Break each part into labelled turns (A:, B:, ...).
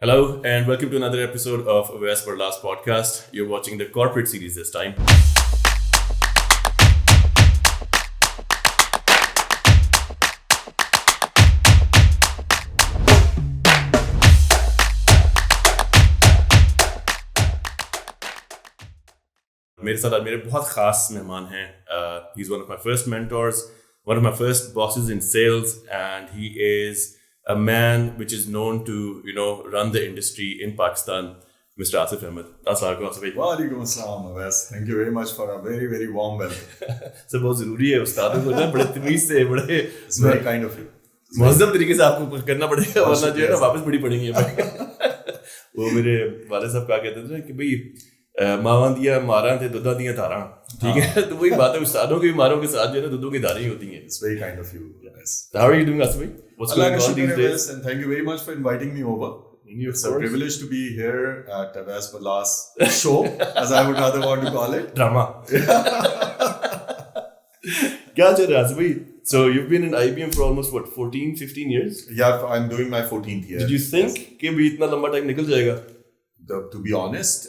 A: Hello and welcome to another episode of Avas for Last podcast. You're watching the corporate series this time. मेरे साथ आज मेरे बहुत खास मेहमान हैं. He's one of my first mentors, one of my first bosses in sales, and he is a man which is known to run the industry in Pakistan, Mr. Asif Ahmed. Assalamu alaikum.
B: Walaikum assalam, Awais. Thank you very much for a very, very warm welcome.
A: Sir बहुत ज़रूरी है उस्तादों को ना बड़े तमीज़ से बड़े
B: It's very kind of you.
A: महज़ब तरीके से आपको करना पड़ेगा वरना जो है ना वापस बड़ी पड़ेंगी वो मेरे वाले साहब क्या कहते थे कि भाई मावां दिया मारा थे दुधा दिया धारा ठीक है तो वही बात है उस्तादों के मारों के साथ जो है ना दुधों की धारें ही होती हैं.
B: It's very kind of you. Yes.
A: So how are you doing, Asif? What's
B: Allah
A: going on
B: ka
A: these
B: shukr,
A: days?
B: Awais, and thank you very much for inviting me over. It's a privilege to be here at Awais Ballas show, as I would rather want to call it.
A: Drama. क्या चल रहा है आसिफ भाई? So you've been in IBM for almost what 14, 15 years?
B: Yeah, I'm doing my 14th year.
A: Did you think कि भी इतना लंबा time निकल जाएगा?
B: To be honest,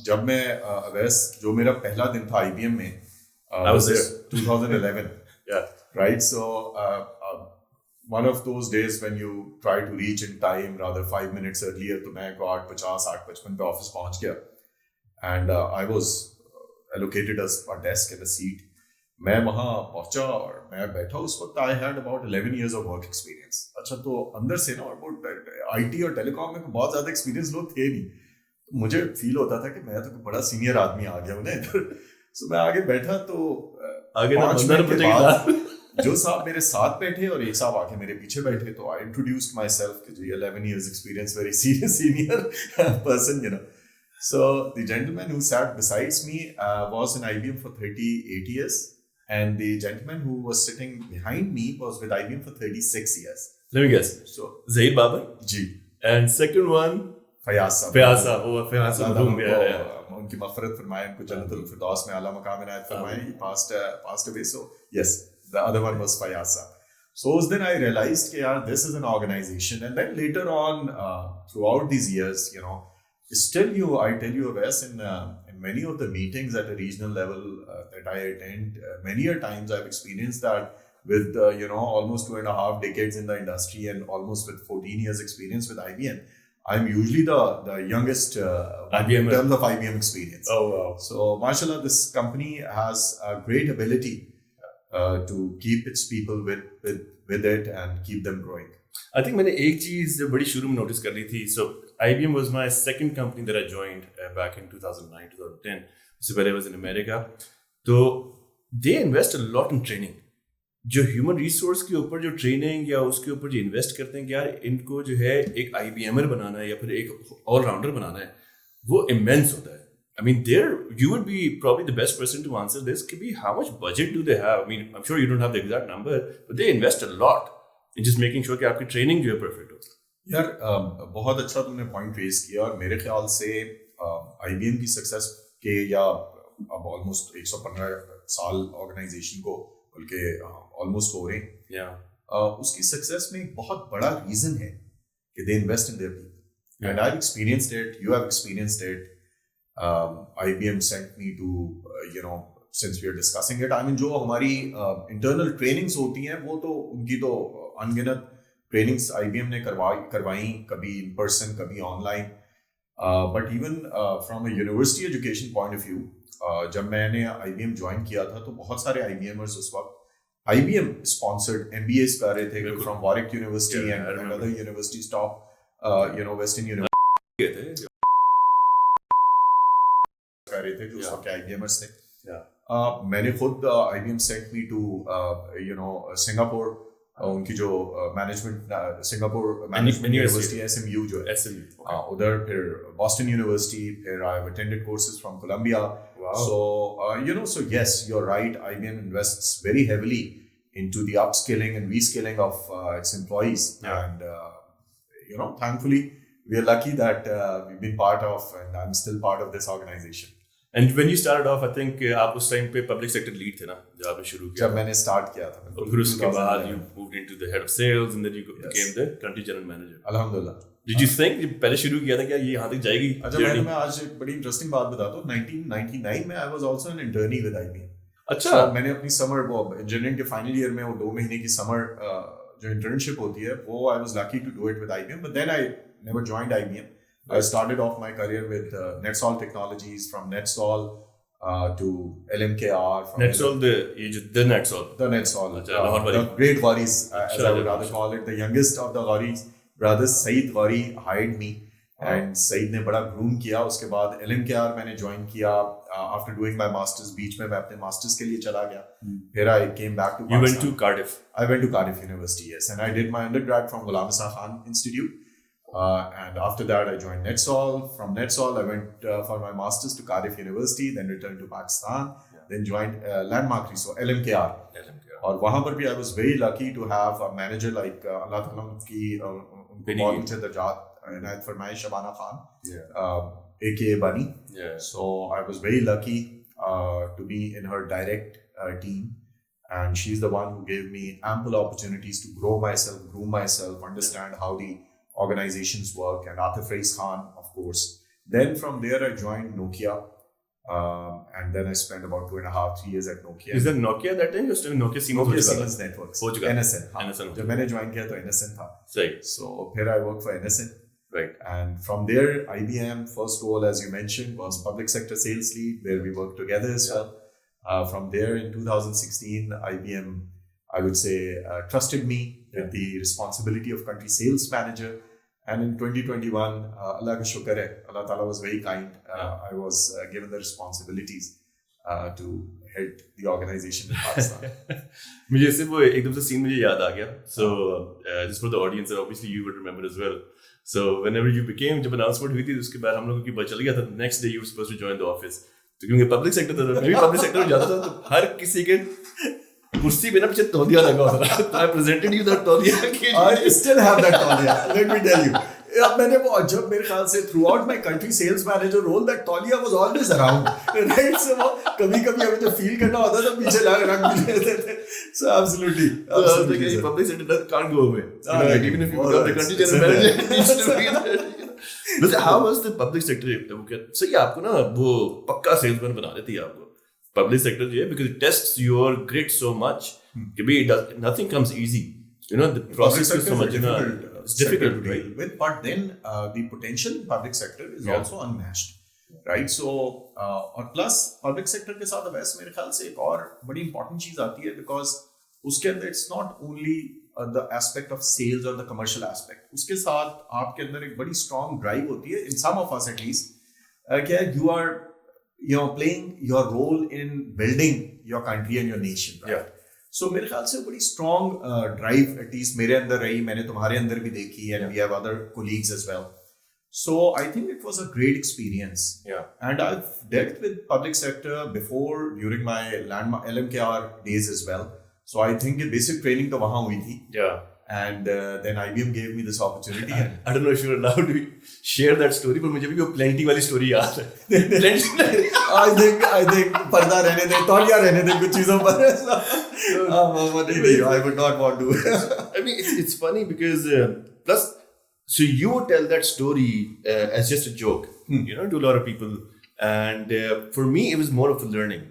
B: जब मैं Awais जो मेरा पहला दिन था IBM में,
A: I was there.
B: 2011.
A: Yeah.
B: Right, so one of those days when you try to reach in time, rather 5 minutes earlier, तो मैं को 8:50, 8:55 पे ऑफिस पहुंच गया, and I was allocated a desk and a seat. मैं वहाँ पहुंचा और मैं बैठा उस वक्त I had about 11 years of work experience. अच्छा तो अंदर से ना IT और टेलीकॉम में बहुत ज़्यादा एक्सपीरियंस लोग थे नहीं, तो मुझे फील होता था कि मैं तो बड़ा सीनियर आदमी आ गया हूँ ना इधर. सो मैं आगे बैठा तो
A: आगे ना
B: 5
A: बंदर
B: मिनट के
A: बचेगा.
B: बाद जो साहब मेरे साथ बैठे और एक साहब आके मेरे पीछे बैठे, तो आई इंट्रोड्यूस्ड माई सेल्फ कि जी 11 years experience, very senior person, you know. So the gentleman who sat besides me was in IBM for 38 years, and the gentleman who was sitting behind me was with IBM for 36 years.
A: Let me guess.
B: So
A: Zaid Babar.
B: Ji
A: And second one,
B: Fayaz साहब.
A: Fayaz साहब. वो Fayaz
B: ज़्यादा
A: साहब.
B: उनको,
A: Yeah.
B: उनकी मग़फ़िरत फरमाए, उनको जन्नतुल फिरदौस में आला मकाम इनायत फरमाए. He passed away. So yes, the other one was Fayaz साहब. So then I realized कि यार this is an organization, and then later on throughout these years, you know, still I tell you, Awais, in many of the meetings at a regional level that I attend, many a times I've experienced that with almost 2.5 decades in the industry and almost with 14 years experience with IBM, I'm usually the youngest
A: IBM
B: in terms of IBM experience.
A: Oh wow.
B: So mashallah, this company has a great ability to keep its people with it and keep them growing.
A: I think मैंने एक चीज बड़ी शुरू में notice कर ली थी. So IBM was my second company that I joined back in 2009, 2010. उससे पहले I was in America. तो they invest a lot in training. जो ह्यूमन रिसोर्स के ऊपर जो ट्रेनिंग या उसके ऊपर जो इन्वेस्ट करते हैं कि यार इनको जो है एक IBMer बनाना है या फिर एक ऑलराउंडर बनाना है, वो इमेंस होता है. I mean, you would be probably the best person to answer this. Could be how much budget do they have? I mean, I'm sure you don't have the exact number, but they invest a lot in just making sure कि आपकी training जो है perfect हो.
B: यार बहुत अच्छा तुमने point raise किया, और मेरे ख्याल से IBM की सक्सेस के या अब ऑलमोस्ट 115 साल ऑर्गेनाइजेशन को बल्कि ऑलमोस्ट हो रहे हैं, उसकी सक्सेस में एक बहुत बड़ा रीजन है कि they invest in their people. And I have experienced it, you have experienced it. IBM sent me to since we are discussing it, I mean जो हमारी इंटरनल ट्रेनिंग्स होती हैं वो तो उनकी तो अनगिनत ट्रेनिंग्स IBM ने करवाई, कभी इन पर्सन कभी online. But even from a university education point of view, जब मैंने IBM ज्वाइन किया था तो बहुत सारे IBMers उस वक्त IBM स्पॉन्सर्ड MBAs कर रहे थे from Warwick university and other universities, top western university कर रहे थे जो उस वक्त IBMers थे. मैंने खुद IBM sent me to Singapore, उनकी जो management Singapore management university SMU जो है उधर, फिर बॉस्टन यूनिवर्सिटी, फिर I have attended courses from Columbia. So yes, you're right, IBM invests very heavily into the upskilling and reskilling of its employees. And thankfully we are lucky that we've been part of, and I'm still part of this organization.
A: And when you started off, I think आप उस time पे public sector lead थे ना जब आपने शुरू किया.
B: जब मैंने स्टार्ट किया था,
A: फिर उसके बाद you moved into the head of sales and then you became the country general manager.
B: अल्हम्दुलिल्लाह.
A: Did you think पहले शुरू किया था क्या ये यहाँ तक जाएगी?
B: अच्छा मैं आज एक बड़ी इंटरेस्टिंग बात बताता हूँ. 1999 में I was also an internee with IBM.
A: अच्छा.
B: So, मैंने अपनी समर वो इंजीनियरिंग के फाइनल ईयर में वो 2 महीने की समर जो इंटर्नशिप होती है वो I was lucky to do it with IBM, but then I never joined IBM. I started off my career with NetSol Technologies, from NetSol to LMKR.
A: NetSol, the NetSol.
B: The NetSol.
A: The
B: great Gauris, as I would rather call it. The youngest of the Gauris brothers, Saeed Gauri, hired me. And Saeed ने बड़ा groom किया. उसके बाद LMKR मैंने join किया. After doing my masters, बीच में मैं अपने masters के लिए चला गया. फिर I came back to Pakistan.
A: You went to Cardiff.
B: I went to Cardiff University, yes. And I did my undergrad from Ghulam Isa Khan Institute. And after that, I joined NetSol. From NetSol, I went for my master's to Cardiff University, then returned to Pakistan, then joined Landmark Research, LMKR. और वहाँ पर भी I was very lucky to have a manager like Allah Ta'ala उनकी बहुत मुझे दर्जात इनायत फरमाए Shabana Khan, aka Bunny. So I was very lucky to be in her direct team. And she's the one who gave me ample opportunities to grow myself, groom myself, understand how the organizations work, and Atif Rais Khan, of course. Then from there, I joined Nokia, and then I spent about 2.5, 3 years at Nokia.
A: Is that Nokia that time? You're still Nokia Siemens
B: Networks.
A: NSN.
B: NSN. जब मैंने join किया तो NSN था.
A: Right.
B: So फिर I worked for NSN.
A: Right.
B: And from there, IBM first role, as you mentioned, was public sector sales lead, where we worked together as well. From there, in 2016, IBM, I would say, trusted me with the responsibility of country sales manager. And in 2021, Allah ka shukar hai, Allah Ta'ala was very kind. I was given the responsibilities to head the organization in Pakistan.
A: मुझे सिर्फ वो एकदम से scene मुझे याद आ गया. So just for the audience, obviously you would remember as well. So whenever you became, जब announcement हुई थी उसके बाद हम लोगों की पता चल गया था. Next day you were supposed to join the office. तो क्योंकि पब्लिक सेक्टर था, मैं भी पब्लिक सेक्टर में जाता था, तो हर किसी के कुर्सी पे ना पीछे तौलिया लगा होता था. तो I presented you that तौलिया.
B: I still have that तौलिया. Let me tell you. अब मैंने वो जब मेरे ख्याल से throughout my country sales manager role, that तौलिया was always around. Right? So वो कभी-कभी हमें जो feel करना होता था पीछे रख भी लेते थे. So absolutely.
A: Public sector can't go away. Even if you become the country general manager, it needs to be there. But how was the public sector? So yeah, आपको ना वो पक्का salesman बना देती है आपको. Public sector जो है, because it tests your grit so much. Nothing comes easy. You know, the process is so much. It's difficult to deal
B: with. But then the potential in public sector is also unmatched. Right? So, और plus public sector के साथ वैसे मेरे ख्याल से एक और बड़ी important चीज आती है, because उसके अंदर it's not only the aspect of sales or the commercial aspect. उसके साथ आपके अंदर एक बड़ी strong drive होती है, in some of us at least, कि you are playing your role in building your country and your nation. Right?
A: Yeah.
B: So मेरे ख्याल से बड़ी strong drive at least मेरे अंदर रही, मैंने तुम्हारे अंदर भी देखी, and we have other colleagues as well. So I think it was a great experience.
A: Yeah.
B: And I've dealt with public sector before during my LMKR days as well. So I think the basic training to वहाँ हुई थी.
A: Yeah.
B: And then IBM gave me this opportunity.
A: I don't know if you're allowed to share that story, but मुझे भी वो plenty वाली story याद है.
B: I think पर्दा रहने दे, तौलिया रहने दे कुछ चीजों पर. I would not want to.
A: I mean, it's funny because plus, so you would tell that story as just a joke, you know, to a lot of people, and for me it was more of a learning.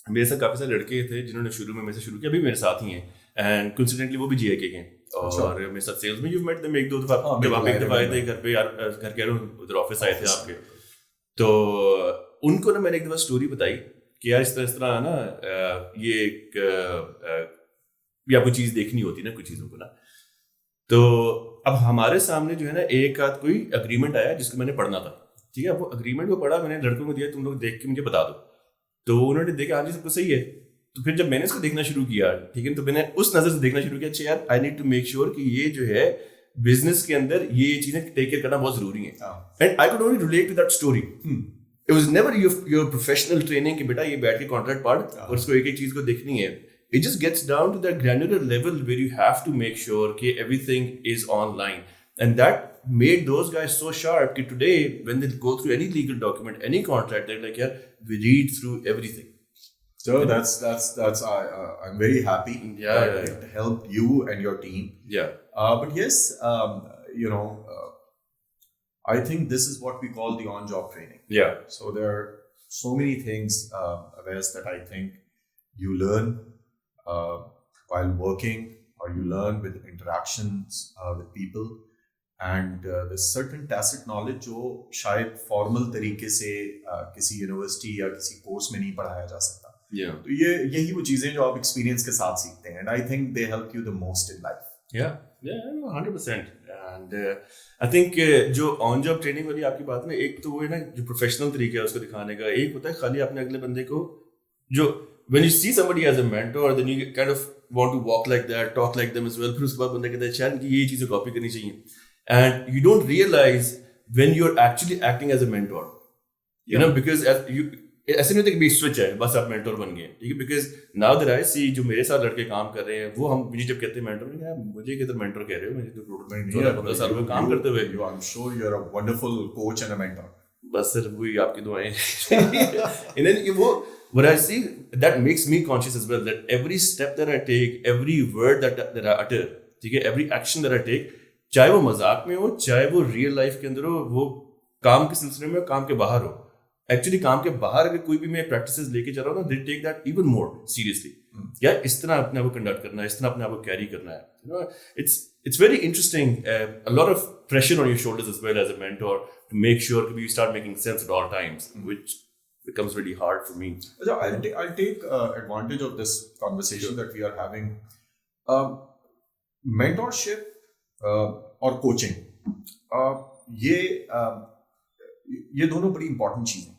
A: मेरे साथ काफी सारे लड़के थे जिन्होंने शुरू में मेरे से शुरू किया, अभी मेरे साथ ही हैं, एंड कोइंसिडेंटली वो भी जीआईके के हैं और मेरे साथ सेल्स में. यू मेट देम एक दो दफा, जब आप एक दफा आए थे घर पे, यार घर के उधर ऑफिस आए थे आपके, तो उनको ना मैंने एक दफा स्टोरी बताई कि यार इस तरह ना ये एक ये आपको चीज देखनी होती है ना कुछ चीजों को ना. तो अब हमारे सामने जो है ना एक आध कोई अग्रीमेंट आया जिसको मैंने पढ़ना था. ठीक है, वो अग्रीमेंट को पढ़ा, मैंने लड़कों को दिया, तुम लोग देख के मुझे बता दो. तो उन्होंने देखा हाँ जी सब कुछ सही है. तो फिर जब मैंने इसको देखना शुरू किया, ठीक है, तो मैंने उस नजर से देखना शुरू किया, अच्छा यार I need to make sure कि ये जो है बिजनेस के अंदर ये चीजें टेक केयर करना बहुत जरूरी है. And I could only relate to that story. It was never your professional training कि बेटा ये बैठ के कॉन्ट्रैक्ट पढ़ और उसको एक एक चीज को देखनी है. It just gets down to that granular level where you have to make sure that everything is online. And that made those guys so sharp that today, when they go through any legal document, any contract, they're like, yeah, we read through everything.
B: So that's I'm very happy that it helped you and your team.
A: Yeah.
B: But yes, I think this is what we call the on-job training.
A: Yeah.
B: So there are so many things, Avais, that I think you learn while working, or you learn with interactions with people, and there's certain tacit knowledge जो शायद formal तरीके से किसी university या किसी course में नहीं पढ़ाया जा सकता.
A: Yeah.
B: तो यही वो चीजें जो आप एक्सपीरियंस के साथ सीखते हैं, and I think they help you the most in life.
A: Yeah, 100%. And I think जो ऑन जॉब ट्रेनिंग वाली आपकी बात ना, एक तो वो है ना जो प्रोफेशनल तरीका है उसको दिखाने का, एक होता है खाली अपने अगले बंदे को जो when you see somebody as a mentor, then you kind of want to walk like that, talk like them as well. फिर उसके बाद बंदा कहता है शायद कि ये चीज़ें कॉपी करनी चाहिए, and you don't realize when you're actually acting as a mentor, you know, because ऐसे नहीं होता कि भी स्विच है बस आप मेंटोर बन गए, ठीक है, बिकॉज नाउ दैट आई सी जो मेरे साथ लड़के काम कर रहे हैं वो हम मुझे जब कहते हैं मेंटोर, नहीं मुझे किधर मेंटोर कह रहे हो, मुझे तो 15 साल हुए काम करते हुए.
B: I'm sure you're a wonderful coach and a mentor.
A: बस सर वही आपकी दुआएं. And then वो what I see that makes me conscious as well that every step that I take, every word that I utter, ठीक है, every action that I take, चाहे वो मजाक में हो चाहे वो रियल लाइफ के अंदर हो, वो काम के सिलसिले में काम के बाहर हो. एक्चुअली काम के बाहर अगर कोई भी मैं प्रैक्टिसेस लेके जा रहा हूँ ना, they take that even more seriously. या इस तरह अपने आप को कंडक्ट करना है, इस तरह अपने आप को कैरी करना है. You know, it's very interesting, a lot of pressure on your shoulders as well as a mentor to make sure कि you start making sense at all times, which becomes really hard for me.
B: I'll take advantage of this conversation that we are having. Mentorship और coaching, ये दोनों बड़ी important चीज़ हैं.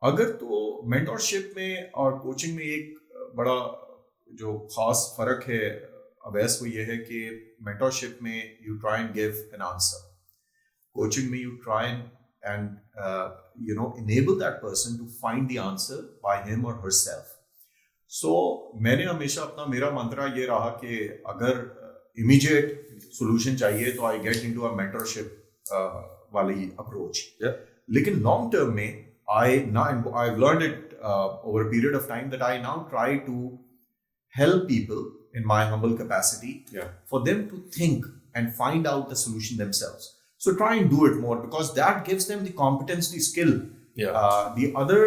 B: अगर तो mentorship में और कोचिंग में एक बड़ा जो खास फर्क है अवैस, वो ये है कि मेंटरशिप में you try and give an answer, coaching में you try and enable that person to find the answer by him or herself. So मैंने हमेशा मेरा मंत्रा ये रहा कि अगर immediate solution चाहिए तो I get into a mentorship वाली approach.
A: Yeah.
B: लेकिन long term में I've learned it over a period of time that I now try to help people in my humble capacity, for them to think and find out the solution themselves. So try and do it more, because that gives them the competence, the skill. The other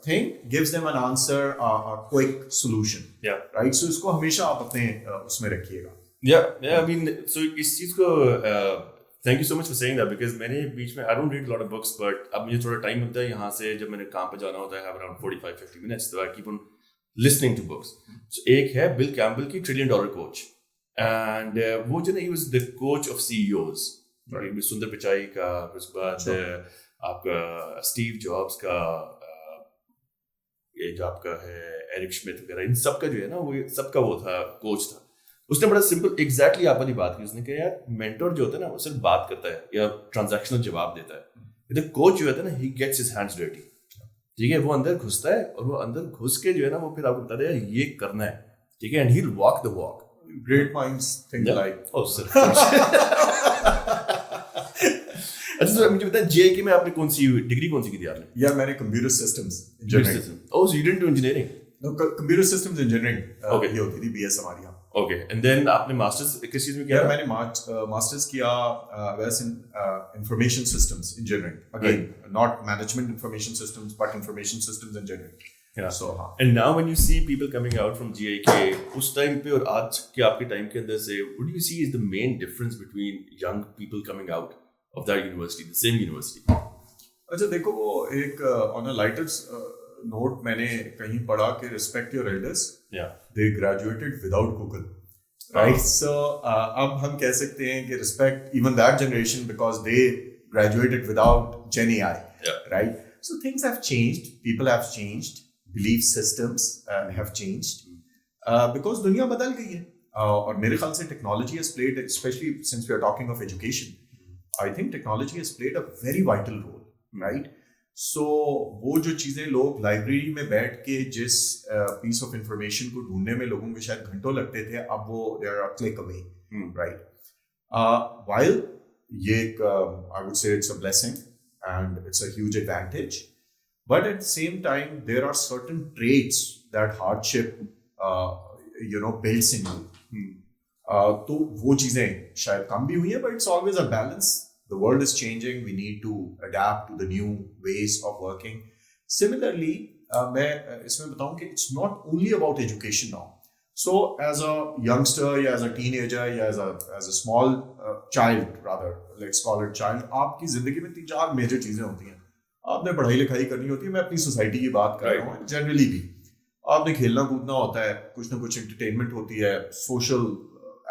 B: thing gives them an answer, a quick solution. Right. So इसको हमेशा आप अपने उसमें रखिएगा.
A: I mean, so इस चीज को thank you so much for saying that, because मैंने बीच में I don't read a lot of books, but अब मुझे थोड़ा टाइम मिलता है यहाँ से, जब मैंने काम पे जाना होता है, I have around 45-50 minutes, so I keep on listening to books. So एक है बिल कैम्पबेल की $1 trillion Coach, and वो जो ना, he was the coach of CEOs. सुंदर पिचाई का, उसके बाद आपका स्टीव जॉब्स का, ये जो आपका है एरिक श्मिथ वगैरह, इन सब का जो है ना, वो सबका वो था, कोच था. उसने बड़ा सिंपल एग्जैक्टली आप वाली बात की. उसने कहा यार मेंटोर जो होता है ना, वो सिर्फ बात करता है या ट्रांजैक्शनल जवाब देता है. तो कोच जो होता है ना, he gets his hands dirty, ठीक है, वो अंदर घुसता है, और वो अंदर घुस के जो है ना, वो फिर आपको बताता है यार ये करना है, ठीक है, and he will walk the walk.
B: Great minds think alike.
A: Oh, sir. अच्छा सर, मुझे बताएं JIK में आपने कौन सी की थी आपने?
B: यार मैंने computer systems engineering.
A: Oh, so you didn't do engineering?
B: No, computer systems engineering
A: ये
B: होती थी BS हमारी यहाँ.
A: Okay, and then आपने मास्टर्स किस चीज में किया?
B: मैंने मास्टर्स किया वैसे information systems engineering. Again, not management information systems, but information systems engineering. So,
A: and now when you see people coming out from JIK, उस टाइम पे और आज के आपके टाइम के अंदर से, what do you see is the main difference between young people coming out of that university, the same university?
B: अच्छा देखो, वो एक on a lighter note मैंने कहीं पढ़ा कि respect your elders. They graduated without Google. Right. So अब हम कह सकते हैं कि respect even that generation because they graduated without Gen AI. Right. So things have changed. People have changed. Belief systems have changed because दुनिया बदल गई है. और मेरे ख्याल से technology has played, especially since we are talking of education, I think technology has played a very vital role, right? So वो जो चीज़ें लोग लाइब्रेरी में बैठ के जिस piece of information को ढूंढने में लोगों को शायद घंटों लगते थे, अब वो they are a click away, right? While ये I would say it's a blessing and it's a huge advantage. But at the same time, there are certain traits that hardship, builds in you. तो वो चीजें शायद कम भी हुई है, but it's always a balance. The world is changing. We need to adapt to the new ways of working. Similarly, मैं इसमें बताऊं कि it's not only about education now. So as a youngster, या as a teenager, या as a small child, rather, let's call it child, आपकी जिंदगी में 3-4 major चीजें होती हैं. आपने पढ़ाई लिखाई करनी होती है. मैं अपनी सोसाइटी की बात कर रहा हूँ. जनरली भी आपने खेलना कूदना होता है, कुछ ना कुछ एंटरटेनमेंट होती है, सोशल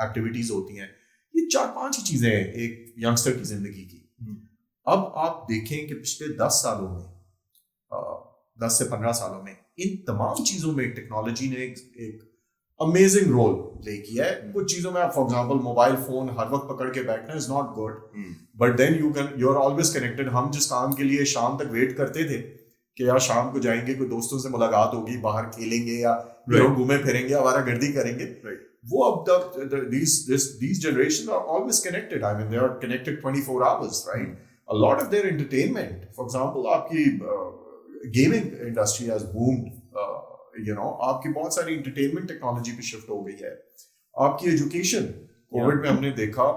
B: एक्टिविटीज होती हैं. ये 4-5 ही चीजें हैं एक यंगस्टर की जिंदगी की. अब आप देखें कि पिछले 10 सालों में 10 से 15 सालों में इन तमाम चीजों में टेक्नोलॉजी ने एक अमेजिंग रोल प्ले किया है. कुछ चीजों में आप फॉर एग्जांपल मोबाइल फोन हर वक्त पकड़ के बैठना is not good, but then you are always connected. हम जिस काम के लिए शाम तक वेट करते थे कि यार शाम को जाएंगे, कोई दोस्तों से मुलाकात होगी, बाहर खेलेंगे या घूमे फिरेंगे, आवारागर्दी करेंगे, वो अब तक these generations are always connected. I mean, they are connected 24 hours, right? A lot of their entertainment, for example, आपकी gaming industry has boomed. आपकी बहुत सारी entertainment technology पे shift हो गई है. आपकी education, COVID में हमने देखा,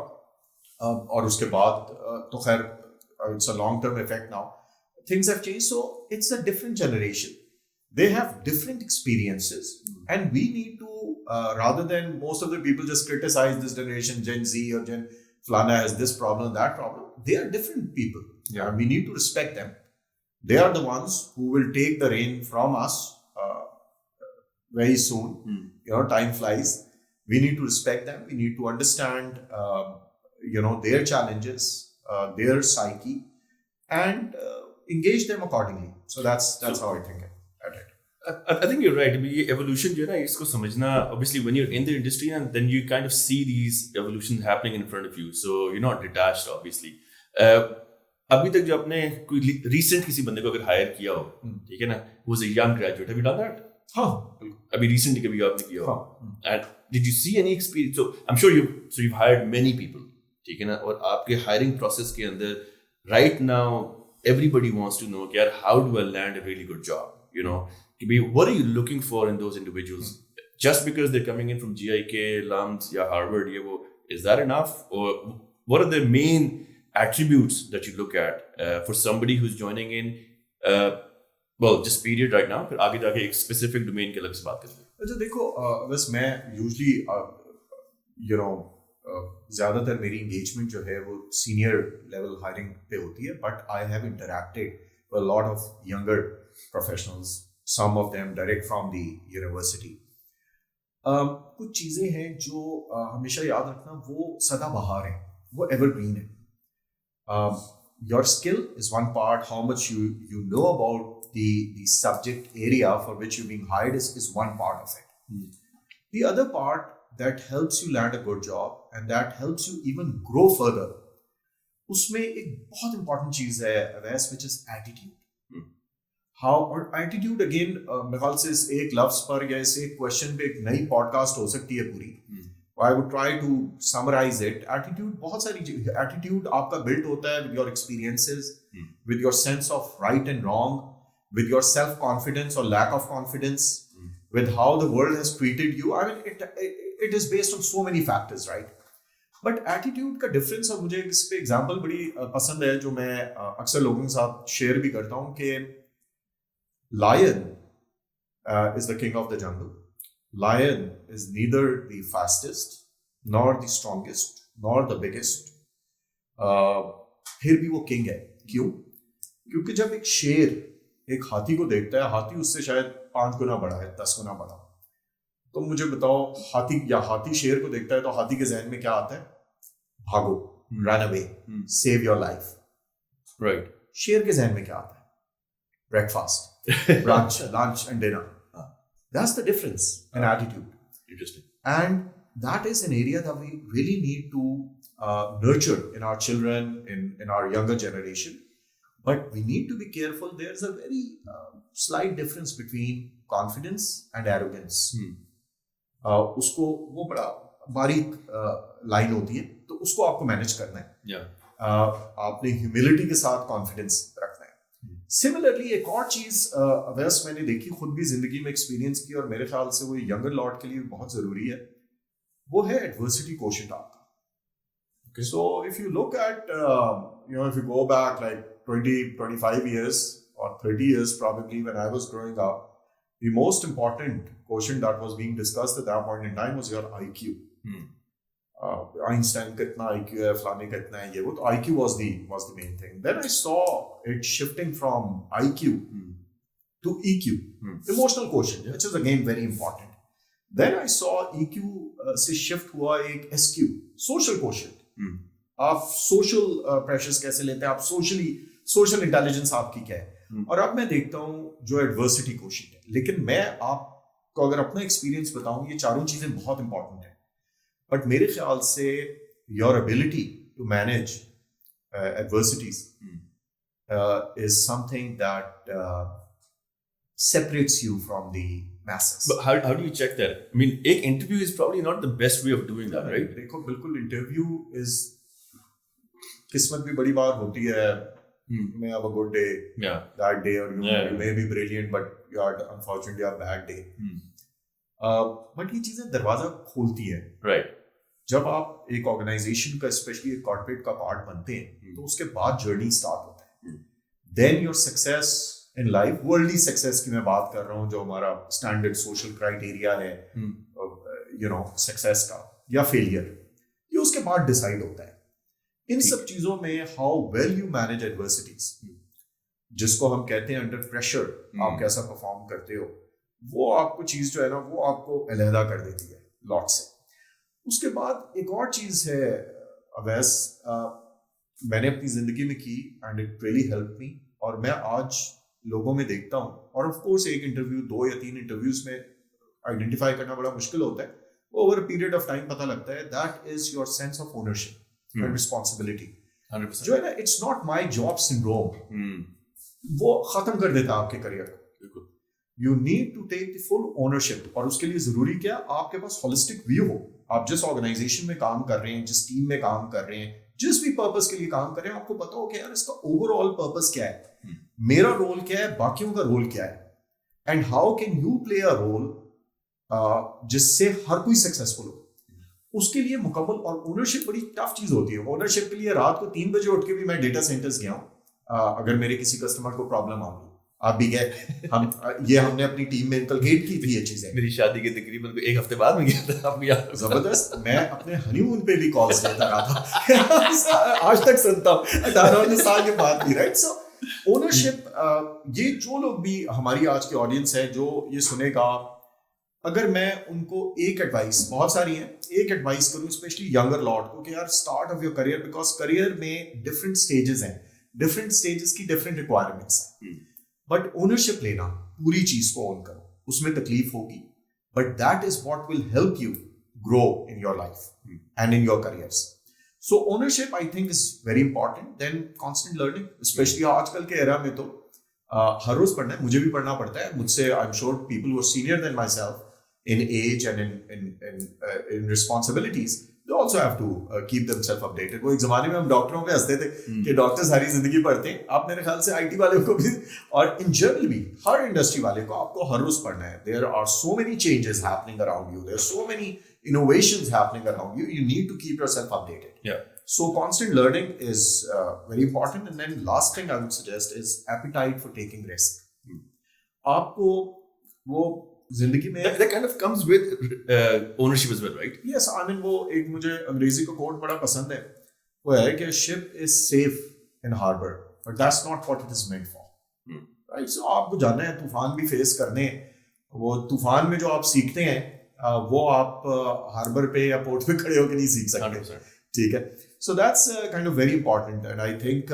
B: और उसके बाद तो खैर it's a long-term effect now. Things have changed, so it's a different generation. They have different experiences, and we need to, rather than most of the people just criticize this generation, Gen Z or Gen Flana has this problem, that problem. They are different people. Yeah, and we need to respect them. They are the ones who will take the reign from us very soon. Time flies. We need to respect them. We need to understand, their challenges, their psyche, and engage them accordingly. So that's how I think it.
A: I think you're right. ये evolution जो है ना, इसको समझना, obviously when you're in the industry and then you kind of see these evolutions happening in front of you, so you're not detached obviously. अभी तक जो आपने कोई recent किसी बंदे को अगर hire किया हो, ठीक है ना, who was a young graduate, have you done that?
B: हाँ,
A: अभी recently कभी आपने किया हो, and did you see any experience? So I'm sure you've hired many people, ठीक है ना, और आपके hiring process के अंदर right now everybody wants to know यार how do I land a really good job, what are you looking for in those individuals? Just because they're coming in from GIK, LUMS, या Harvard, is that enough? Or what are the main attributes that you look at for somebody who's joining in, just period right now, फिर आगे जाके एक specific domain के अलग से बात करेंगे.
B: अच्छा देखो, बस मैं usually ज़्यादातर मेरी engagement जो है वो senior level hiring पे होती है, but I have interacted with a lot of younger professionals. Some of them direct from the university. कुछ चीज़ें हैं जो हमेशा याद रखना, वो सदाबहार हैं, वो evergreen है. Your skill is one part. How much you know about the subject area for which you're being hired is one part of it. The other part that helps you land a good job and that helps you even grow further, उसमें एक बहुत important चीज़ है Awais, which is attitude. और attitude again मेरे ख्याल से इस एक लफ्ज पर या इस एक क्वेश्चन पे एक नई पॉडकास्ट हो सकती है पूरी. I would try to summarise it. Attitude बहुत सारी एटीट्यूड आपका बिल्ड होता है with your experiences, with your sense of right and wrong, with your self confidence और lack of confidence, with how the world has treated you. I mean it is based on so many factors, right? But attitude का difference, और मुझे इस पे example बड़ी पसंद है जो मैं अक्सर लोगों के साथ शेयर भी करता हूँ कि Lion is the king of the jungle. Lion is neither the fastest, nor the strongest, nor the biggest. फिर भी वो king है. क्यों? क्योंकि जब एक शेर एक हाथी को देखता है, हाथी उससे शायद 5 गुना बड़ा है, 10 गुना बड़ा. तो मुझे बताओ, हाथी शेर को देखता है तो हाथी के जहन में क्या आता है? भागो, run away, save your life.
A: Right.
B: शेर के जहन में क्या आता है? Breakfast. Brunch, lunch and dinner. That's the difference in attitude.
A: Interesting.
B: And that is an area that we really need to nurture in our children, in our younger generation. But we need to be careful. There's a very slight difference between confidence and arrogance. उसको वो बड़ा बारीक line होती है, तो उसको आपको manage करना है. आपने ह्यूमिलिटी के साथ कॉन्फिडेंस रखना है. सिमिलरली एक और चीज वैसे मैंने देखी, खुद भी जिंदगी में एक्सपीरियंस की, और मेरे ख्याल से वो यंगर लॉट के लिए बहुत जरूरी है, वो है एडवर्सिटी कोशेंट आपका. So if you look at, if you go back like 20, 25 years or 30 years probably when I was growing up, the most important quotient that was being discussed at that point in time was your IQ. Einstein kitna IQ hai, Flani kitna hai, ye wo. So IQ was the main thing. Then I saw it shifting from IQ to EQ, emotional quotient, which is again very important. Then I saw EQ से shift हुआ एक SQ, social quotient. आप social pressures कैसे लेते हैं, आप social intelligence आपकी क्या है. और अब मैं देखता हूँ जो एडवर्सिटी क्वोशिएंट है. लेकिन मैं आपको अगर अपना एक्सपीरियंस बताऊं, ये चारों चीजें बहुत इंपॉर्टेंट है, बट मेरे ख्याल से your ability to manage adversities is something that separates you from the masses.
A: But how do you check that? I mean, एक interview is probably not the best way of doing that, right?
B: देखो बिल्कुल interview is किस्मत भी बड़ी बार होती है. may have a good day that day, or you may be brilliant but you had unfortunately a bad day. But ये चीजें दरवाजा खोलती है.
A: Right.
B: जब आप एक ऑर्गेनाइजेशन का स्पेशली एक कॉर्पोरेट का पार्ट बनते हैं तो उसके बाद जर्नी स्टार्ट होता है. Then your success in life, worldly success की मैं बात कर रहा हूँ, जो हमारा स्टैंडर्ड सोशल क्राइटेरिया है सक्सेस का या फेलियर, ये उसके बाद डिसाइड होता है. इन सब चीजों में how well you manage adversities, जिसको हम कहते हैं अंडर प्रेशर आप कैसा परफॉर्म करते हो, वो आपको चीज जो है ना वो आपको अलहदा कर देती है लॉट से. उसके बाद एक और चीज है अवैस, मैंने अपनी जिंदगी में की and it really help me, और मैं आज लोगों में देखता हूँ, और ऑफ कोर्स एक इंटरव्यू 2 या 3 इंटरव्यूज में आइडेंटिफाई करना बड़ा मुश्किल होता है, over a period of time पता लगता है. That is your sense of ownership and responsibility. जो है ना, it's not my job syndrome, वो खत्म कर देता है आपके करियर को. You need to take the full ownership, और उसके लिए जरूरी क्या, आपके पास होलिस्टिक व्यू हो. आप जिस ऑर्गेनाइजेशन में काम कर रहे हैं, जिस टीम में काम कर रहे हैं, जिस भी पर्पस के लिए काम कर रहे हैं, आपको पता हो कि यार इसका ओवरऑल पर्पस क्या है, मेरा रोल क्या है, बाकियों का रोल क्या है, and how can you play a role जिससे हर कोई सक्सेसफुल हो. उसके लिए मुकम्मल, और ओनरशिप बड़ी टफ चीज होती है. ओनरशिप के लिए रात को 3 बजे उठ के भी मैं डेटा सेंटर्स गया हूँ. अगर मेरे किसी कस्टमर को प्रॉब्लम आ गई, आप भी गए, हमने अपनी टीम में इनकलकेट की थी ये चीजें.
A: मेरी शादी के तकरीबन 1 हफ्ते बाद में गया था. आपको
B: जबरदस्त. मैं अपने हनीमून पे भी कॉल्स लेता रहा था. आज तक सुनता हूँ, 18 साल के बाद भी. राइट. सो ओनरशिप, ये जो लोग भी हमारी आज की ऑडियंस है जो ये सुनेगा, अगर मैं उनको एक एडवाइस, बहुत सारी है, एक एडवाइस करूँ स्पेशली यंगर लॉट को, कि यार start off your career, because career में डिफरेंट स्टेजेस हैं, डिफरेंट स्टेजेस की डिफरेंट रिक्वायरमेंट्स हैं. बट ओनरशिप लेना, पूरी चीज को ओन करो, उसमें तकलीफ होगी, but that is what will help you grow in your life and in your careers. So ownership I think is very important. Then constant learning, specially आजकल के एरा में तो हर रोज पढ़ना है. मुझे भी पढ़ना पड़ता है. मुझसे I am sure people who are senior than myself in age and in responsibilities, they also have to keep themselves updated. वो एक जमाने में हम डॉक्टरों पे हंसते थे कि डॉक्टर सारी जिंदगी पढ़ते हैं. आप मेरे ख्याल से आईटी वाले को भी, और इन जनरल भी हर इंडस्ट्री वाले को, आपको हर रोज पढ़ना है. There are so many changes happening around you. There are so many innovations happening around you. You need to keep yourself updated.
A: Yeah.
B: So constant learning is very important. And then last thing I would suggest is appetite for taking risk. आपको वो जिंदगी में
A: that kind of comes with ownership as well, right?
B: Yes, I mean, वो एक मुझे अंग्रेजी का coat बड़ा पसंद है. वो है कि ship is safe in harbor, but that's not what it is meant for. Right? So आपको जाना है, तूफान भी फेस करने. वो तूफान में जो आप सीखते हैं, वो आप हार्बर पे या पोर्ट पे खड़े होकर नहीं सीख सकते. ठीक है. So that's kind of very important, and I think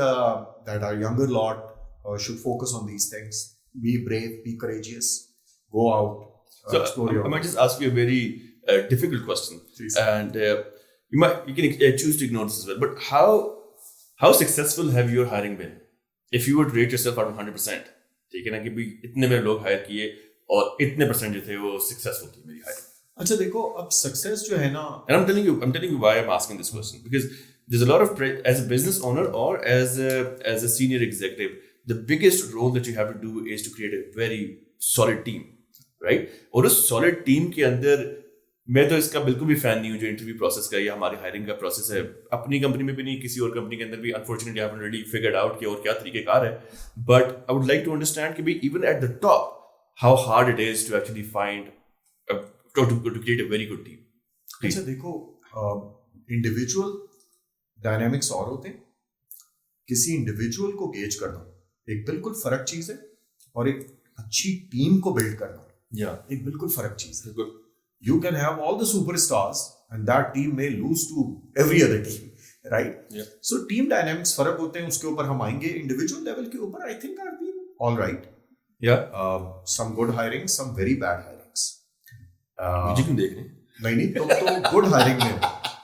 B: that our younger lot should focus on these things. Be brave, be courageous. Go out.
A: So I might just ask you a very difficult question,
B: please.
A: And you can choose to ignore this as well. But how successful have your hiring been? If you were to rate yourself out of 100%, ठीक है ना, कि भी इतने मेरे लोग higher किए और इतने % जो थे वो सक्सेसफुल थी मेरी हायर.
B: अच्छा देखो, अब सक्सेस जो है ना,
A: and I'm telling you why I'm asking this question, because there's a lot of as a business owner or as a senior executive, the biggest role that you have to do is to create a very solid team. Right. और उस solid team के अंदर मैं तो इसका बिल्कुल भी fan नहीं हूँ जो इंटरव्यू प्रोसेस का या हमारी हायरिंग का प्रोसेस है, अपनी कंपनी में भी नहीं, किसी और कंपनी के अंदर भी unfortunately I haven't really figured out कि और क्या तरीकेकार है, but I would like to understand कि भी even at the top how hard it is to actually find to create a very good team.
B: अच्छा देखो, इंडिविजुअल डायनामिक्स और होते हैं, किसी इंडिविजुअल को गेज करना एक बिल्कुल फर्क चीज है, और एक अच्छी टीम को बिल्ड करना एक बिल्कुल फर्क चीज है। You can have all the superstars and that team may lose to every other team, right?
A: Yeah.
B: So team dynamics फर्क होते हैं, उसके ऊपर हम आएंगे। Individual level के ऊपर I think I've been all right.
A: Yeah.
B: Some good hirings, some very bad hirings.
A: मुझे क्यों देख रहे हैं?
B: नहीं तुम तो good hiring में हो।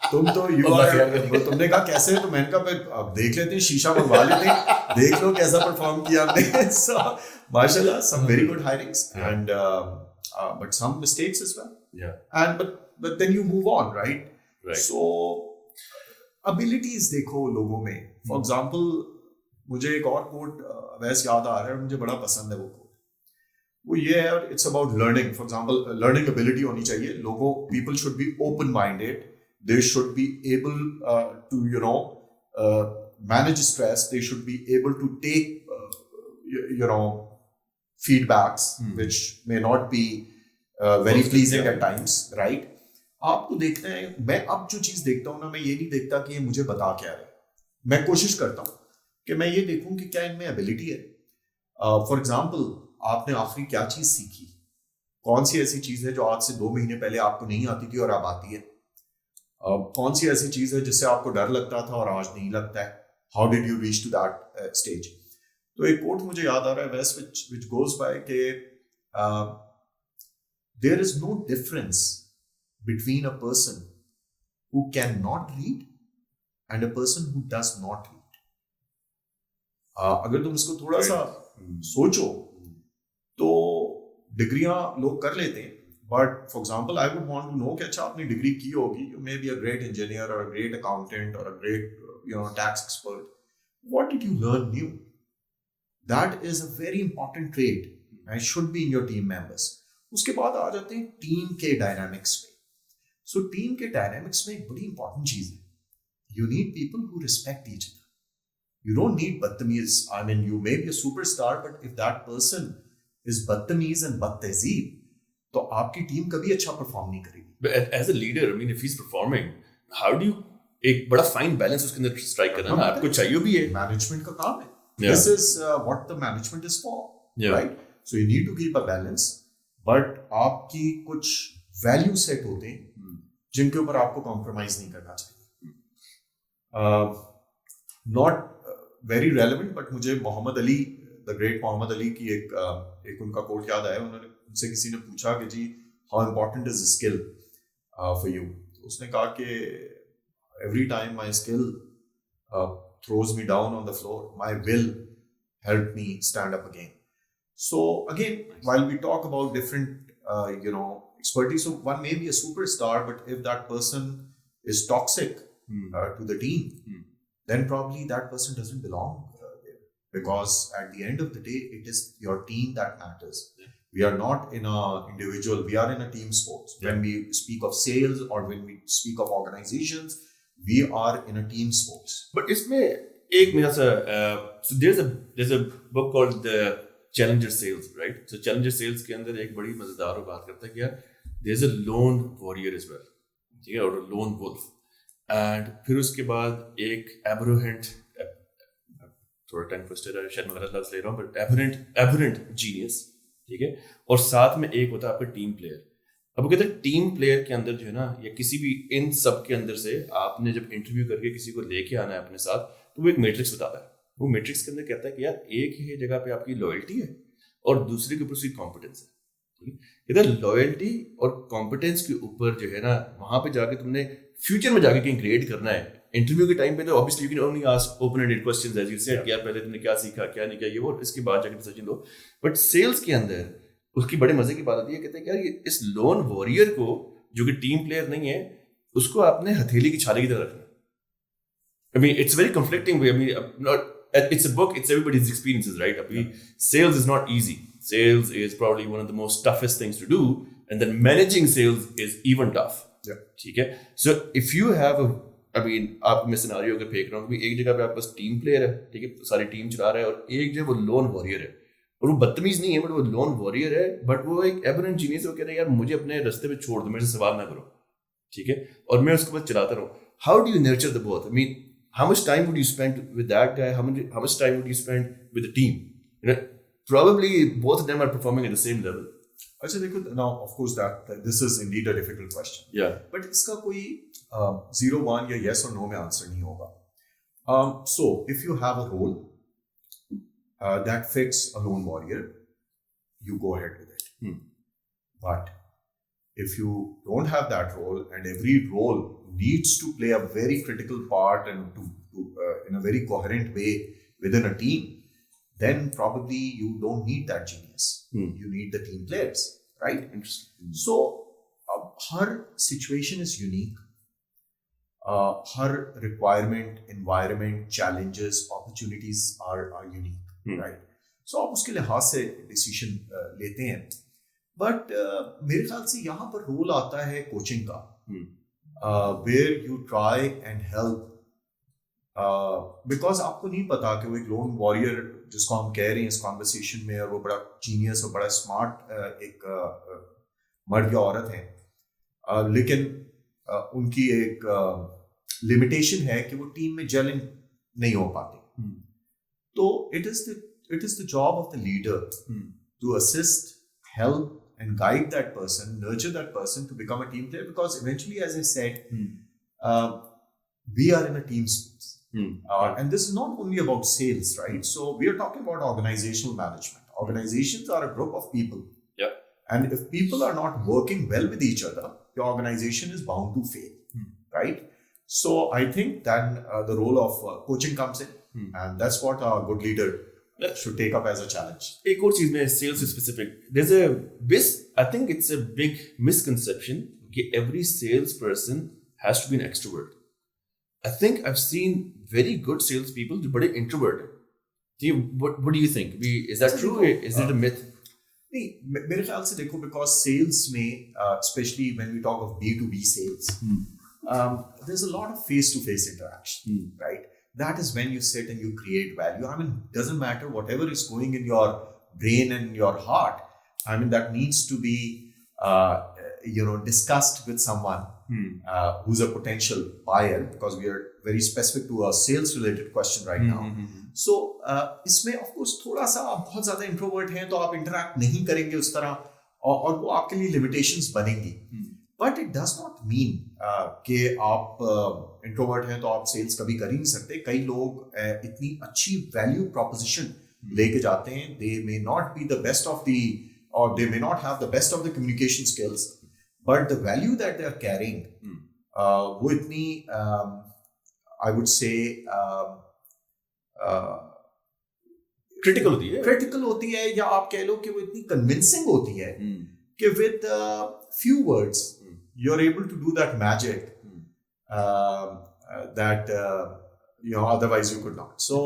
B: तुम तो तुमने कहा कैसे, तो मैंने कहा फिर अब देख लेते हैं, शीशा मंगवा लेते हैं, देख लो कैसा परफॉर्म किया हमने। So माशाल्लाह, some very good hirings and but some mistakes as well.
A: Yeah.
B: And but then you move on, right?
A: Right.
B: So abilities देखो लोगों में। For example, मुझे एक और कोट वैसे याद आ रहा है, मुझे बड़ा पसंद है वो कोट। वो ये है, it's about learning. For example, learning ability होनी चाहिए लोगों। People should be open minded, they should be able to manage stress, they should be able to take feedbacks which may not be very pleasing at times, right? आप तो देखते हैं, मैं अब जो चीज देखता हूँ ना, मैं ये नहीं देखता कि ये मुझे बता क्या रहे, मैं कोशिश करता हूँ कि मैं ये देखूं कि क्या इनमें एबिलिटी है। फॉर एग्जाम्पल, आपने आखिरी क्या चीज सीखी, कौन सी ऐसी चीज है जो आज से 2 महीने पहले आपको नहीं आती थी और अब आती है? कौन सी ऐसी चीज है जिससे आपको डर लगता था और आज नहीं लगता है? How did you reach to that stage? तो एक कोट मुझे याद आ रहा है वैस which goes by के there is no difference between a person who cannot read and a person who does not read. अगर तुम इसको थोड़ा सा सोचो तो डिग्रियां लोग कर लेते हैं, but for example I would want to know कि अच्छा आपने डिग्री की होगी, you may be a great engineer और अ ग्रेट अकाउंटेंट और a great tax expert, what did you learn new? That is a very important trait and should be in your team members. उसके बाद आ जाते हैं team के dynamics में। So team के dynamics में एक बड़ी इंपॉर्टेंट चीज है, you need people who respect each other. You don't need बदतमीज। I mean, you may be a superstar, but if that person is बदतमीज and बदतहजीब, तो आपकी टीम कभी अच्छा परफॉर्म नहीं करेगी।
A: But as a leader, I mean, if he's performing, how do you एक बड़ा फाइन बैलेंस उसके अंदर स्ट्राइक करना ना आपको चाहिए भी है।
B: मैनेजमेंट का काम है।
A: Yeah.
B: This is what the management is for, right? So you need to keep a balance, but आपकी कुछ वैल्यू सेट होते हैं जिनके ऊपर आपको कॉम्प्रोमाइज नहीं करना चाहिए। Not very relevant, but मुझे मोहम्मद अली, द ग्रेट मोहम्मद अली की एक उनका कोट याद आया। उनसे किसी ने पूछा कि जी how important is skill for you? उसने कहा कि every time my skill throws me down on the floor, my will helped me stand up again. So again, while we talk about different expertise, so one may be a superstar, but if that person is toxic to the team, then probably that person doesn't belong there, because at the end of the day it is your team that matters. We are not in a individual, we are in a team sports. When we speak of sales or when we speak of organizations, we are in a team sports.
A: But इसमें एक मेरा सा so there's a book called the Challenger Sales, right? So Challenger Sales के अंदर एक बड़ी मजेदार बात करता है कि यार there's a lone warrior as well, ठीक है, और lone wolf, and फिर उसके बाद एक aberrant, थोड़ा टाइम ट्विस्टेड है, शायद मैं गलत लफ्ज़ ले रहा हूँ, but aberrant genius, ठीक है, और साथ में एक होता है आपका टीम प्लेयर। अब वो कहते हैं टीम प्लेयर के अंदर जो है ना, या किसी भी इन सब के अंदर से आपने जब इंटरव्यू करके किसी को लेके आना है अपने साथ, तो वो एक मैट्रिक्स बताता है। वो मैट्रिक्स के अंदर कहता है कि यार एक ही जगह पे आपकी लॉयल्टी है और दूसरे के ऊपर उसकी कॉम्पिटेंस है, ठीक है। इधर लॉयल्टी और कॉम्पिटेंस के ऊपर जो है ना, वहां पे जाके तुमने फ्यूचर में जाके कहीं ग्रेड करना है। इंटरव्यू के टाइम पे तो obviously you can only ask open ended questions as you said कि यार पहले तुमने क्या सीखा, क्या नहीं किया, ये वो, इसके बाद जाके डिसीजन लो। बट सेल्स के अंदर उसकी बड़े मजे की बात आती है, कहते हैं कि यार ये इस लोन वॉरियर को, जो कि टीम प्लेयर नहीं है, उसको आपने हथेली की छाले की तरह रखना। I mean, it's very conflicting way. I mean, it's a book, it's everybody's experiences, right? I mean, sales is not easy. Sales is probably one of the most toughest things to do, and then managing sales is even tough.
B: Yeah.
A: ठीक है. So if you have आप मैं scenario अगर फेंक रहा हूँ कि एक जगह पे आपके पास टीम प्लेयर है, ठीक है, सारी टीम चला रहा है, और एक जगह वो लोन वॉरियर है, और वो बदतमीज नहीं है बट वो लोन वॉरियर है, बट वो एक एबरेंट जीनियस है, वो कह रहा है यार मुझे अपने रास्ते पे छोड़ दो, मेरे से सवाल ना करो, ठीक है, और मैं उसके बाद चलाता रहूँ. How do you nurture the both? I mean, how much time would you spend with that guy? How much time would you spend with the team? You know, probably both of them are performing at the same level.
B: अच्छा देखो, now of course that this is indeed a difficult question.
A: Yeah.
B: But इसका कोई 0-1 या yes or no में answer नहीं होगा. So if you have a role that fits a lone warrior, you go ahead with it. But if you don't have that role, and every role needs to play a very critical part and to in a very coherent way within a team, then probably you don't need that genius. You need the team players, right?
A: Interesting.
B: So her situation is unique. Her requirement, environment, challenges, opportunities are unique, right? So आप उसके लिहाज से decision लेते हैं. But मेरे ख्याल से यहाँ पर रोल आता है कोचिंग का, where you try and help. Because आपको नहीं पता कि वो एक लोन वॉरियर जिसको हम कह रहे हैं इस कॉन्वर्सेशन में, और वो बड़ा जीनियस और बड़ा स्मार्ट एक मर्द या औरत है, लेकिन उनकी एक लिमिटेशन है कि वो टीम में जेल नहीं हो पाते. तो it is the job of the leader to assist, help and guide that person, nurture that person to become a team player, because eventually, as I said, we are in a team sports. And this is not only about sales, right? So we are talking about organizational management. Organizations are a group of people.
A: Yeah.
B: And if people are not working well with each other, the organization is bound to fail, right? So I think then the role of coaching comes in, and that's what a good leader should take up as a challenge.
A: एक और चीज में sales specific, I think it's a big misconception that every salesperson has to be an extrovert. I think I've seen very good salespeople who are very introverted. What do you think? Is that true? Is it a myth?
B: नहीं, मेरे ख्याल से देखो, because sales में especially when we talk of B2B sales, there's a lot of face-to-face interaction, right? That is when you sit and you create value. I mean, it doesn't matter whatever is going in your brain and your heart. I mean, that needs to be, discussed with someone who's a potential buyer, because we are very specific to a sales-related question right now. So, इसमें of course थोड़ा सा आप बहुत ज़्यादा introvert हैं, तो आप interact नहीं करेंगे उस तरह, और वो आपके लिए limitations बनेंगी. But it does not mean कि आप इंट्रोवर्ट हैं तो आप सेल्स कभी कर ही नहीं सकते. कई लोग इतनी अच्छी वैल्यू प्रोपोजिशन लेके जाते हैं, they may not be the best of the, or they may not have the best of the communication skills, but the value that they are carrying, वो इतनी I would say critical होती है, या आप कह लो कि वो इतनी convincing होती है कि with few words you're able to do that magic that otherwise you could not. So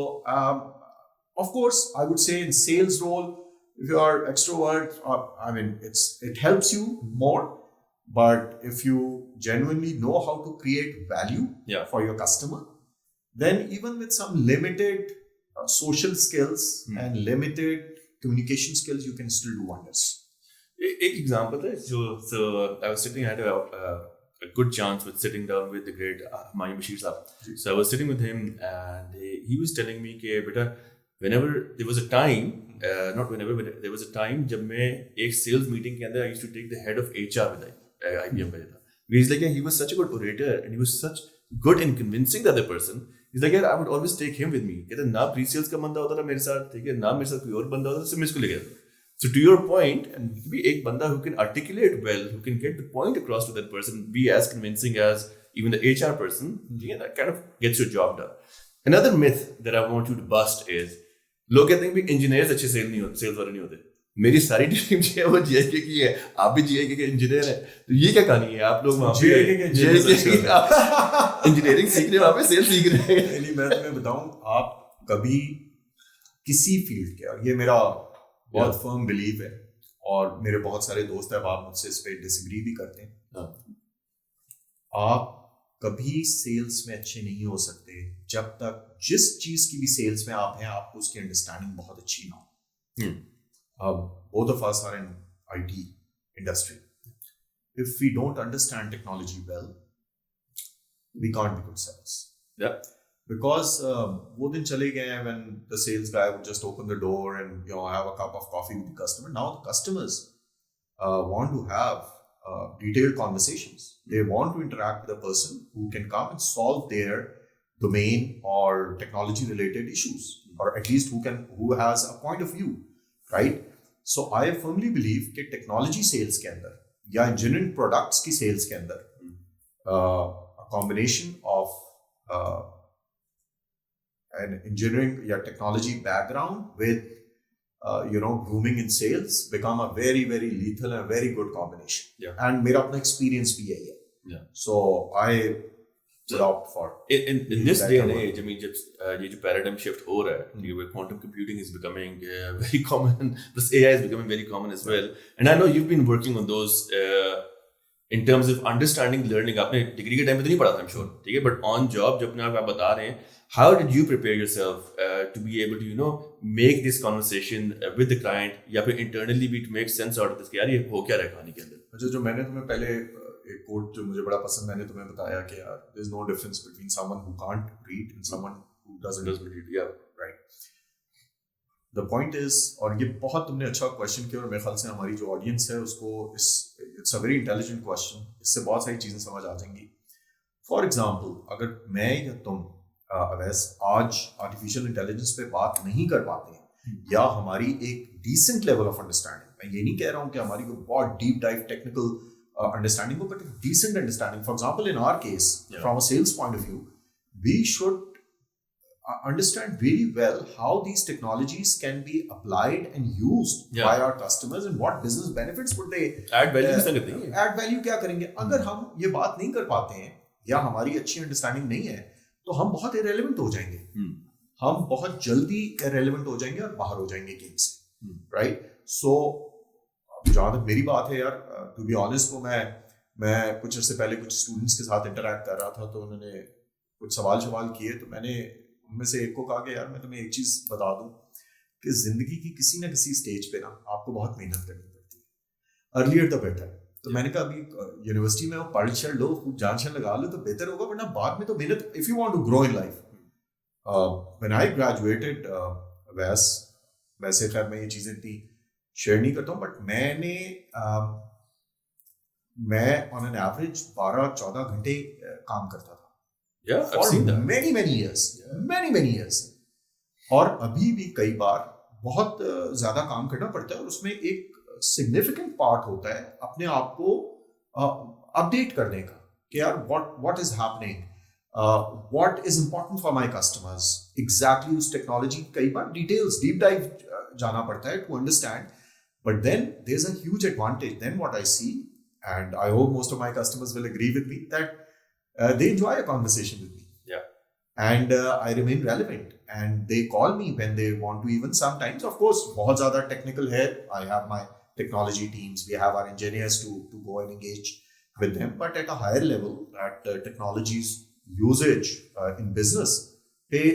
B: of course I would say in sales role, if you are extrovert, I mean it helps you more, but if you genuinely know how to create value for your customer, then even with some limited social skills and limited communication skills, you can still do wonders.
A: एक example है so I was sitting, I had a good chance with sitting down with the great Humayun Bashir साहब. So I was sitting with him and he was telling me कि बेटा, whenever there was a time, not whenever, but there was a time जब मैं एक sales meeting के अंदर I used to take the head of HR with IBM का था. He's like, he was such a good orator and he was such good in convincing the other person. He's like, I would always take him with me. कहता ना pre-sales का बंदा होता था मेरे साथ, ठीक है, ना मेरे साथ कोई और बंदा होता था, तो मैं इसको ले गया. So to your point, and be एक बंदा who can articulate well, who can get the point across to that person, be as convincing as even the HR person, that kind of gets your job done. Another myth that I want you to bust is, लोग कहते हैं कि engineers अच्छे sales वाले नहीं होते. मेरी सारी टीम जो है वो GIK की है, आप भी GIK के इंजीनियर हैं, तो ये क्या कहानी है? आप लोग वहाँ पे इंजीनियरिंग सीख रहे हैं, वहाँ पे सेल्स सीख रहे हैं.
B: मैं तुम्हें बताऊं, आप कभी किसी फील्ड के, और ये मेरा बहुत फर्म बिलीव है, और मेरे बहुत सारे दोस्त हैं, आप मुझसे इस पे डिसएग्री भी करते हैं। आप कभी सेल्स में अच्छे नहीं हो सकते जब तक जिस चीज की भी सेल्स में आप हैं आपको उसकी अंडरस्टैंडिंग बहुत अच्छी ना हो। Both of us are in IT industry, if we don't understand technology well, we can't be good sellers.
A: Yeah.
B: Because wo din chale gaye hain when the sales guy would just open the door and have a cup of coffee with the customer. Now the customers want to have detailed conversations. They want to interact with a person who can come and solve their domain or technology related issues, or at least who has a point of view, right? So I firmly believe कि technology sales के अंदर या engineering products की sales के अंदर combination of an engineering या technology background with grooming in sales become a very very lethal and very good combination, and मेरा अपना एक्सपीरियंस भी यही है। सो आई opt for
A: in this day and age, I mean, ये जो paradigm shift हो रहा है, where quantum computing is becoming very common, plus AI is becoming very common as well, and I know you've been working on those in terms of understanding learning. आपने degree के time पे तो नहीं पढ़ा था, I'm sure, ठीक है, but on job जब अपने आप बता रहे हैं, how did you prepare yourself to be able to make this conversation with the client, या फिर internally भी to make sense out of this कि यार ये हो क्या रहा है कहानी के अंदर।
B: जो मैंने तुम्हें पहले एक कोट जो मुझे बड़ा पसंद, मैंने तुम्हें बताया कि यार there is no difference between someone who can't read and someone who doesn't read. Yeah, right. The point is, और ये बहुत तुमने अच्छा क्वेश्चन किया, और मेरे ख्याल से हमारी जो ऑडियंस है उसको it's a very intelligent question, इससे बहुत सारी चीजें समझ आ जाएंगी। फॉर एग्जाम्पल, अगर मैं या तुम अवैस आज आर्टिफिशियल इंटेलिजेंस पे बात नहीं कर पाते हैं, या हमारी एक डिसेंट लेवल ऑफ अंडरस्टैंडिंग, मैं ये नहीं कह रहा हूँ कि हमारी कोई बहुत deep dive technical understanding, but a decent understanding. For example, in our case, from a sales point of view, we should understand very well how these technologies can be applied and used by our customers, and what business benefits would they
A: add value
B: add value क्या करेंगे। अगर हम ये बात नहीं कर पाते हैं या हमारी अच्छी अंडरस्टैंडिंग नहीं है, तो हम बहुत irrelevant हो जाएंगे, हम बहुत जल्दी irrelevant हो जाएंगे और बाहर हो जाएंगे गेम से, right? So जहाँ तक मेरी बात है यार, टू बी ऑनेस्ट, वो मैं कुछ अर्से पहले कुछ स्टूडेंट्स के साथ इंटरैक्ट कर रहा था, तो उन्होंने कुछ सवाल किए, तो मैंने उनमें से एक को कहा कि यार मैं तुम्हें एक चीज़ बता दूं कि ज़िंदगी की किसी ना किसी स्टेज पे ना आपको बहुत मेहनत करनी पड़ती है, अर्लियर द बेटर। तो मैंने कहा अभी यूनिवर्सिटी में पढ़ चढ़ लो, खूब जान लगा लो तो बेहतर होगा, वरना बाद में तो मेहनत, if you want to grow in life. When I graduated, वैसे खैर मैं ये चीज़ें इतनी शेयर नहीं करता हूँ, बट मैं ऑन एन एवरेज 12-14 घंटे काम करता था for many years, और अभी भी कई बार बहुत ज्यादा काम करना पड़ता है, और उसमें एक सिग्निफिकेंट पार्ट होता है अपने आप को अपडेट करने का कि यार what is happening, what is important for my customers, exactly उस टेक्नोलॉजी कई बार डिटेल्स डीप डाइव जाना पड़ता है to understand. But then there's a huge advantage. Then what I see, and I hope most of my customers will agree with me, that they enjoy a conversation with me.
A: Yeah.
B: And I remain relevant. And they call me when they want to, even sometimes. Of course, बहुत ज़्यादा technical है. I have my technology teams. We have our engineers to go and engage with them. But at a higher level, at technology's usage in business, they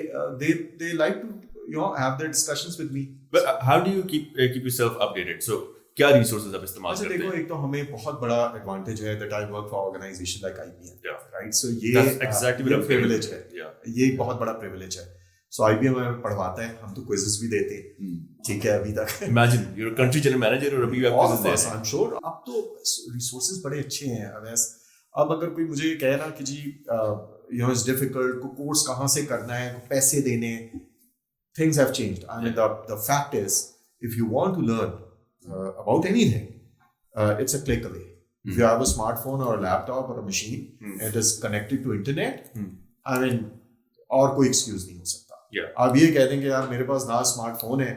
B: like to have their discussions with me.
A: But how do you keep yourself updated? So क्या resources आप इस्तेमाल करते हैं?
B: देखो, एक तो हमें बहुत बड़ा एडवांटेज है that I work for organization like IBM, right? So ये
A: That's exactly what
B: privilege है, ये
A: Yeah.
B: बहुत बड़ा privilege है। So IBM हमें पढ़वाता है, हम तो quizzes भी देते हैं, ठीक है अभी तक।
A: Imagine you're a country general manager और अभी आप quizzes दे रहे हैं।
B: I'm sure अब तो resources बड़े अच्छे हैं अवैस। अब अगर कोई मुझे कहे ना कि जी it's difficult, को कोर्स कहाँ से करना है, को पैसे देने, things have changed. I mean, the fact is, if you want to learn about anything, it's a click away. If you have a smartphone or a laptop or a machine, it is connected to internet, I mean, और कोई excuse नहीं हो सकता। आप ये कह देंगे यार मेरे पास ना स्मार्टफोन है,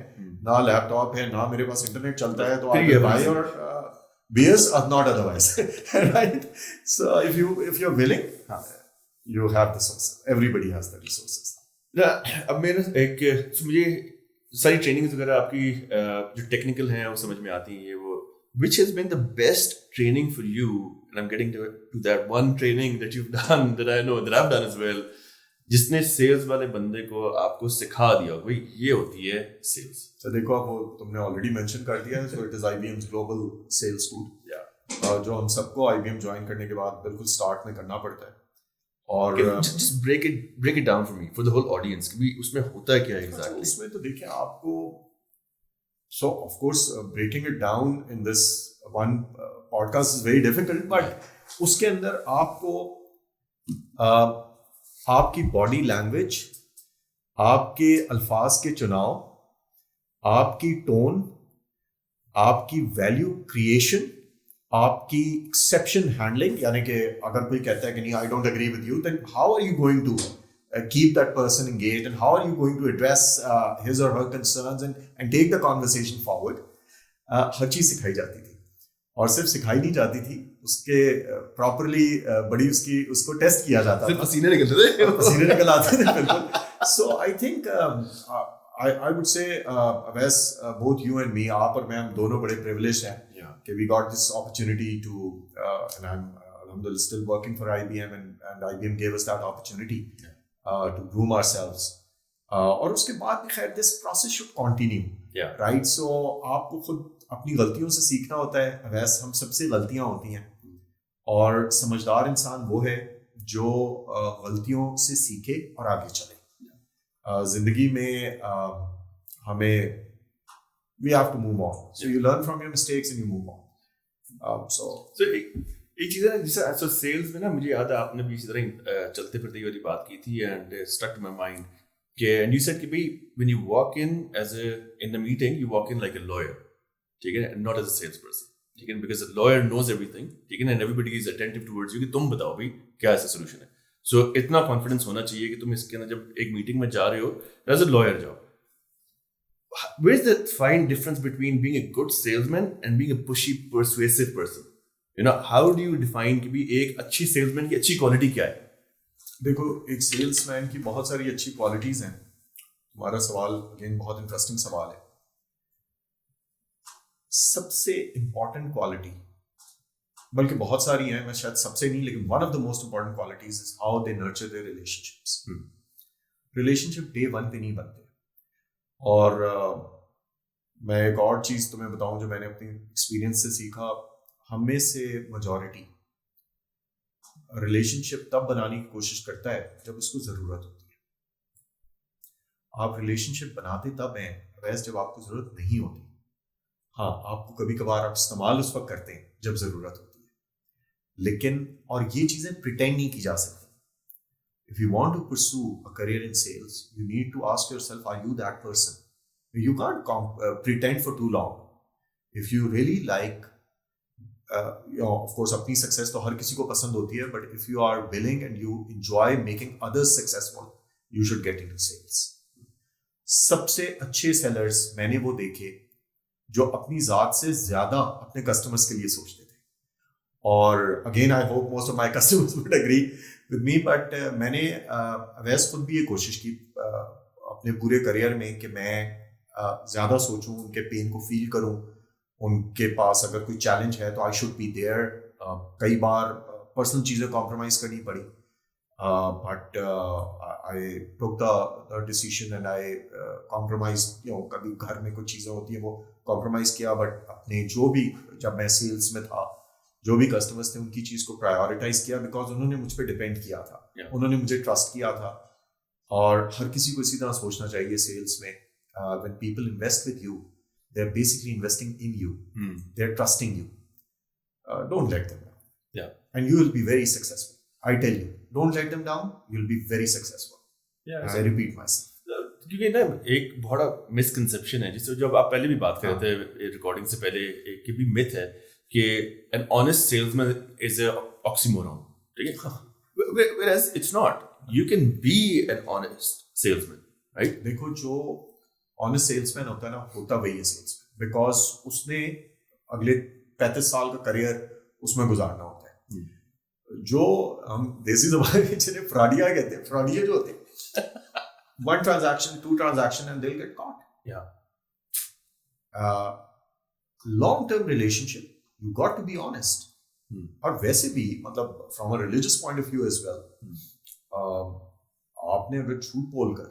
B: ना लैपटॉप है, ना मेरे पास इंटरनेट चलता है, तो आप buy your BS or not otherwise, right? So if you're willing, you have the sources. Everybody has the resources.
A: अब मेरे मुझे सारी ट्रेनिंग्स वगैरह आपकी जो टेक्निकल हैं वो समझ में आती हैं, ये वो which has been the best training for you, and I'm getting to that one training that you've done that I know that I've done as well, जिसने सेल्स वाले बंदे को आपको सिखा दिया भाई ये होती है सेल्स।
B: तो देखो आप वो तुमने ऑलरेडी मेंशन कर दिया है, so it is IBM's global sales school, जो हम सबको IBM ज्वाइन करने के बाद बिल्कुल स्टार्ट में करना पड़ता है। और
A: just break it down for me, for the whole audience, कि उसमें होता है क्या exactly?
B: उसमें तो देखिए आपको, so of course breaking it down in this one podcast is very difficult, but उसके अंदर आपको आपकी बॉडी लैंग्वेज, आपके अल्फाज के चुनाव, आपकी टोन, आपकी वैल्यू क्रिएशन, आपकी एक्सेप्शन हैंडलिंग, यानी कि अगर कोई कहता है कि नहीं I don't agree with you, then how are you going to keep that person engaged, and how are you going to address his or her concerns and take the conversation forward. हर चीज़ सिखाई जाती थी, और सिर्फ सिखाई नहीं जाती थी, उसके प्रॉपरली बड़ी उसको टेस्ट किया जाता था,
A: पसीने निकल
B: आते थे बिल्कुल। So I think I would say Awais, both you and me, आप और मैं, हम दोनों बड़े privileged हैं कि we got this opportunity to and I'm alhamdulillah still working for IBM, and IBM gave us that opportunity to groom ourselves. और उसके बाद भी खैर this process should continue, right? So आपको खुद अपनी गलतियों से सीखना होता है। वैसे हम सबसे गलतियां होती हैं, और समझदार इंसान वो है जो गलतियों से सीखे और आगे चले। जिंदगी में हमें we have to move on, so you learn from your mistakes and you move on. So
A: एक चीज़ है ना, जैसे सेल्स में ना, मुझे याद है आपने भी इसी तरह चलते फिरते वाली बात की थी, and stuck to my mind कि एंड यू सेड कि भाई when you walk in as in the meeting, you walk in like a lawyer, ठीक है, and not as a sales person, ठीक है, because a lawyer knows everything, ठीक है, and everybody is attentive towards you कि तुम बताओ भाई क्या ऐसा सोल्यूशन है। सो इतना कॉन्फिडेंस होना चाहिए कि तुम इसके अंदर जब एक मीटिंग में जा रहे हो एज अ लॉयर जाओ। Where is the fine difference between being a good salesman and being a pushy, persuasive person? You know, how do you define कि भी एक अच्छी सेल्समैन की अच्छी क्वालिटी क्या है?
B: देखो, एक सेल्समैन की बहुत सारी अच्छी क्वालिटीज हैं। तुम्हारा सवाल अगेन बहुत इंटरेस्टिंग सवाल है। सबसे इंपॉर्टेंट क्वालिटी, बल्कि बहुत सारी हैं, मैं शायद सबसे नहीं, लेकिन one of the most important qualities is how they nurture there relationships. Relationship day one पे नहीं बनते। और मैं एक और चीज़ तुम्हें बताऊं जो मैंने अपनी एक्सपीरियंस से सीखा, हम में से मेजॉरिटी रिलेशनशिप तब बनाने की कोशिश करता है जब उसको ज़रूरत होती है। आप रिलेशनशिप बनाते तब हैं वैसे जब आपको ज़रूरत नहीं होती। हाँ, आपको कभी कभार आप इस्तेमाल उस वक्त करते हैं जब ज़रूरत होती है, लेकिन और ये चीज़ें प्रिटेंड नहीं की जा सकती। If you want to pursue a career in sales, you need to ask yourself, are you that person? You can't pretend for too long. If you really like, of course, अपनी success तो हर किसी को पसंद होती है, but if you are willing and you enjoy making others successful, you should get into sales. सबसे अच्छे sellers मैंने वो देखे जो अपनी ज़ात से ज़्यादा अपने customers के लिए सोचते थे। और again, I hope most of my customers would agree with me, but मैंने वैसे खुद भी ये कोशिश की अपने पूरे करियर में कि मैं ज़्यादा सोचूं, उनके पेन को फील करूं, उनके पास अगर कोई चैलेंज है तो आई शुड बी देयर। कई बार पर्सनल चीज़ें कॉम्प्रोमाइज करनी पड़ी, but I took the decision and I compromise. कभी घर में कुछ चीज़ें होती हैं वो कॉम्प्रोमाइज़ किया, बट अपने जो भी, जब मैं सेल्स में था, जो भी कस्टमर्स थे उनकी चीज़ को प्रायोरिटाइज किया, बिकॉज उन्होंने मुझ पर डिपेंड किया था, उन्होंने मुझे ट्रस्ट किया था। और हर किसी को इसी तरह सोचना चाहिए सेल्स में। When people invest with you, they are basically investing in you, they are trusting you. Don't let them down and you will be very successful. I tell you, don't let them down, you will be very successful. I repeat myself.
A: क्योंकि ना एक बहुत misconception है, जिससे जब आप पहले भी बात कर रहे थे रिकॉर्डिंग से पहले, एक भी मिथ है कि an honest salesman is a oxymoron, ठीक है? Whereas it's not. You can be an honest salesman, right?
B: देखो, जो honest salesman होता है ना, होता वही है salesman, because उसने अगले 35 साल का करियर उसमें गुजारना होता है। जो हम देसी ज़बान में जिन्हें फ्रॉडिया कहते हैं, फ्रॉडिया जो होते हैं, one transaction, two transaction and they'll get caught. Long term relationship you got to be honest. और वैसे भी मतलब from a religious point of view as well, आपने अगर झूठ बोलकर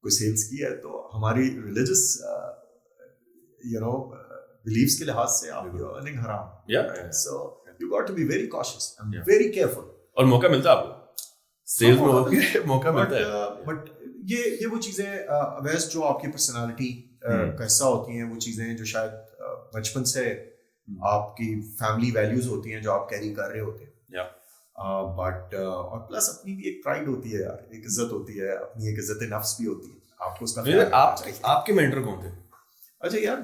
B: कोई सेल्स किया है तो हमारी रिलीजियस beliefs के लिहाज से आपकी अर्निंग हराम. So you got to be very cautious and very careful.
A: और मौका मिलता है आपको सेल्स में मौका मिलता है.
B: बट ये वो चीजें वैसे जो आपकी पर्सनालिटी का हिस्सा होती हैं, वो चीजें जो शायद बचपन से आपकी फैमिली वैल्यूज होती हैं जो आप कैरी कर रहे होते हैं. बट और प्लस अपनी भी एक प्राइड होती है यार, एक इज्जत होती है, अपनी एक इज्जत नफ्स भी होती है. आपको उसका
A: आपके मेंटर कौन थे?
B: अच्छा यार,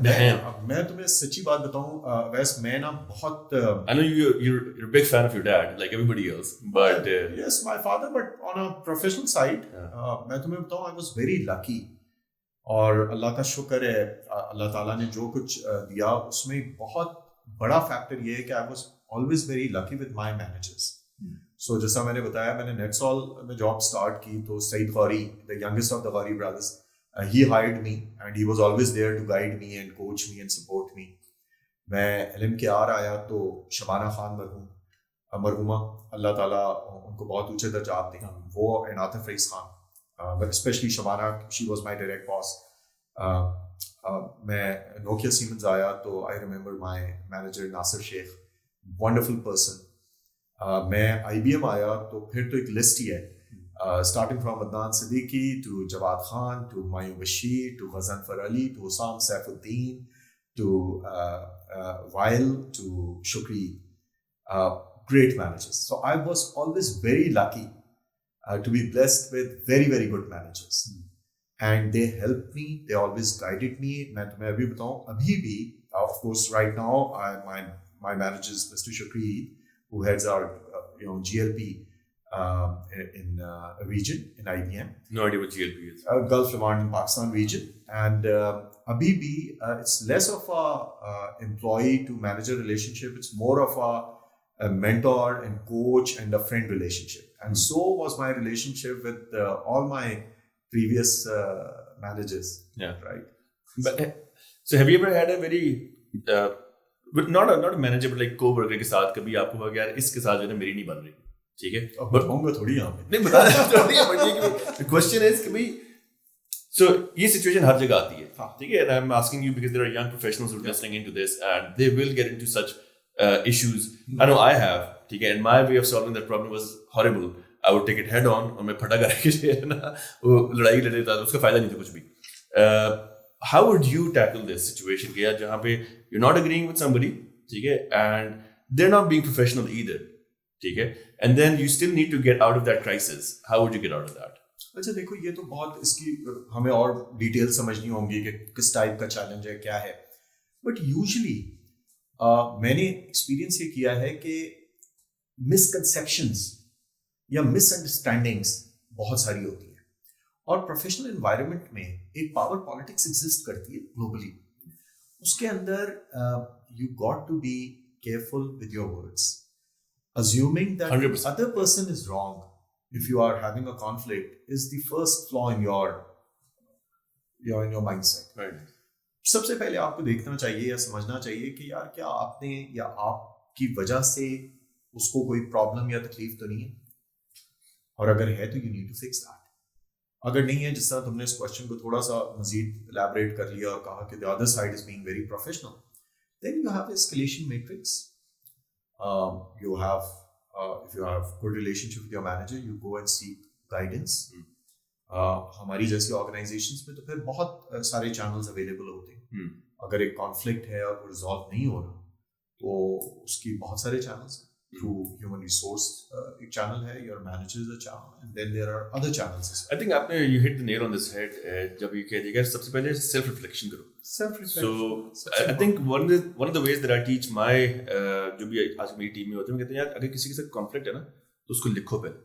B: मैं तुम्हें सच्ची बात बताऊं, वैसे मैं ना बहुत
A: I know you're a big fan of your dad like everybody else, but
B: yes, my father, but on a professional side, मैं तुम्हें बताऊं, I was very lucky. और अल्लाह का शुक्र है, अल्लाह ताला ने जो कुछ दिया उसमें बहुत बड़ा फैक्टर ये है कि I was always very lucky with my managers. So जैसा मैंने बताया, मैंने नेटसॉल में जॉब स्टार्ट की तो Saeed Gauri, the youngest of the Ghori brothers, he hired me and he was always there to guide me and coach me and support me. मैं LMKR आया तो शबाना खान मरहुमा, अल्लाह ताला उनको बहुत ऊंचे दर्जात दें, वो and Atif Raees Khan, but especially Shabana, she was my direct boss. मैं नोकिया सीमेंस आया तो I remember my manager Nasir Sheikh, wonderful person. मैं IBM आया तो फिर तो एक लिस्ट ही है, starting from Adnan Siddiqui to Jawad Khan to Mayun Bashir to Ghazanfar Ali to Osam Saifuddin to Wael to Shukri, great managers. So I was always very lucky to be blessed with very very good managers, and they helped me, they always guided me. मैं तुम्हें अभी बताऊं, अभी भी of course right now my manager is Mr. Shukri, who heads our GLP in region in IBM.
A: No idea what GLP is.
B: Gulf, Levant, and Pakistan region. And abhi bhi, it's less of a employee to manager relationship. It's more of a mentor and coach and a friend relationship. And so was my relationship with all my previous managers.
A: Yeah.
B: Right.
A: But so have you ever had a very not a manager but like co-worker के साथ कभी आपको लगा यार इसके साथ जो है मेरी नहीं बन रही, ठीक है,
B: बट होंगे थोड़ी यहाँ पे
A: नहीं बता थोड़ी है, बट ये कि क्वेश्चन इज कि भाई सो ये सिचुएशन हर जगह आती है, ठीक है, and I'm asking you because there are young professionals who are listening into this and they will get into such issues. I know I have, ठीक है, and my way of solving that problem was horrible. I would take it head on और मैं फटा करके जो है ना वो लड़ाई लड़ लेता था, उसका फायदा नहीं था कुछ भी. How would you tackle this situation कि यार जहाँ पे you're not agreeing with somebody, ठीक है, and they're not being professional either, ठीक है, and then you still need to get out of that crisis. How would you get out of that?
B: अच्छा देखो, ये तो बहुत इसकी हमें और डिटेल समझनी होंगी कि किस टाइप का चैलेंज है, क्या है, बट यूजुअली मैंने एक्सपीरियंस ये किया है कि मिसकंसेप्शंस या मिसअंडरस्टैंडिंग्स बहुत सारी होती हैं, और प्रोफेशनल एनवायरनमेंट में एक पावर पॉलिटिक्स एग्जिस्ट करती है ग्लोबली. उसके अंदर you got to be careful with your words. Assuming that 100%. The other person is wrong if you are having a conflict is the first flaw in your mindset.
A: Right.
B: सबसे पहले आपको देखना चाहिए या समझना चाहिए कि यार क्या आपने या आपकी वजह से उसको कोई प्रॉब्लम या तकलीफ तो नहीं है, और अगर है तो you need to fix that. अगर नहीं है, जिस तरह तुमने इस क्वेश्चन को थोड़ा सा मजीद elaborate कर लिया और कहा कि the other side is being very professional, then you have escalation matrix. You have, if you have good relationship with your manager, you go and seek guidance. हमारी जैसी ऑर्गेनाइजेशंस में तो फिर बहुत सारे चैनल्स अवेलेबल होते हैं. अगर एक कॉन्फ्लिक्ट है और वो रिजॉल्व नहीं हो रहा तो उसकी बहुत सारे चैनल्स हैं. Through human resource, एक channel है, your manager is a channel, and then there are other channels as well.
A: I think आपने you hit the nail on this head जब ये कह दिया सबसे पहले self reflection करो.
B: Self reflection.
A: So I think one of the ways that I teach my जो भी आज मेरी टीम में होते हैं, कहते हैं यार अगर किसी के साथ conflict है ना तो उसको लिखो पहले.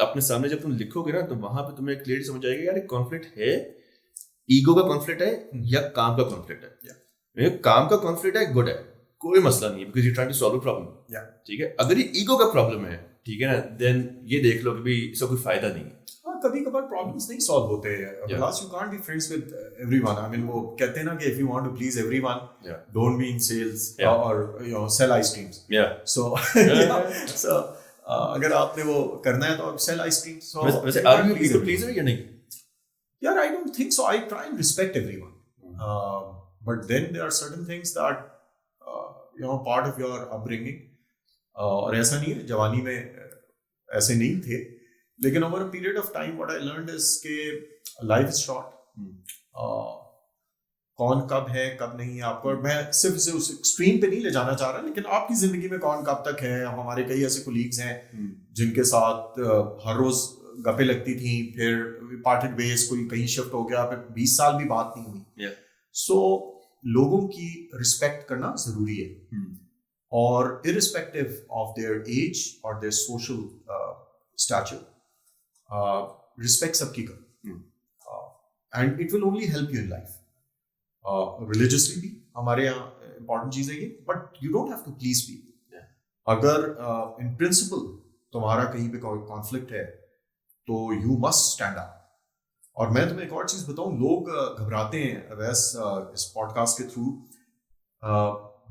A: अपने सामने जब तुम लिखोगे ना तो वहां पे तुम्हें क्लियरली समझ आएगा यार एक conflict है, ईगो का conflict है या काम का conflict है. काम का conflict है, गुड है, कोई मसला नहीं है, because you're trying to solve a problem. ठीक है. अगर ये ईगो का प्रॉब्लम है, ठीक है ना, देन ये देख लो कि भाई इसका कोई फायदा नहीं है.
B: कभी कभार प्रॉब्लम्स नहीं सॉल्व होते हैं, plus you can't be friends with everyone. I mean वो कहते हैं ना कि if you want to please everyone don't be in sales और you know sell ice creams. So अगर आपने वो करना है तो आप सेल आइसक्रीम. सो
A: वैसे आर यू पीपल प्लीजर या नहीं?
B: यार I don't think so. I try and respect everyone, but then there are certain things that you know part of your upbringing. और ऐसा नहीं है जवानी में ऐसे नहीं थे, लेकिन over a period of time what I learned is के लाइफ इज शॉर्ट. कौन कब है कब नहीं है आपको, और मैं सिर्फ से उस एक्सट्रीम पे नहीं ले जाना चाह रहा, लेकिन आपकी जिंदगी में कौन कब तक है. हमारे कई ऐसे कोलीग्स हैं जिनके साथ हर रोज गप्पे लगती थी, फिर पार्टेड वेज, कोई कहीं शिफ्ट हो गया, फिर 20 साल भी बात नहीं हुई. सो लोगों की रिस्पेक्ट करना जरूरी है, और इररिस्पेक्टिव ऑफ देयर एज और देयर सोशल स्टैचर, रिस्पेक्ट सबकी करो, and it will only help you in life. Religiously भी हमारे यहाँ इंपॉर्टेंट चीज है ये, but you don't have to please people. अगर इन प्रिंसिपल तुम्हारा कहीं पे कॉन्फ्लिक्ट है तो यू मस्ट स्टैंड अप. और मैं तुम्हें एक और चीज बताऊं, लोग घबराते हैं वैसे इस पॉडकास्ट के थ्रू.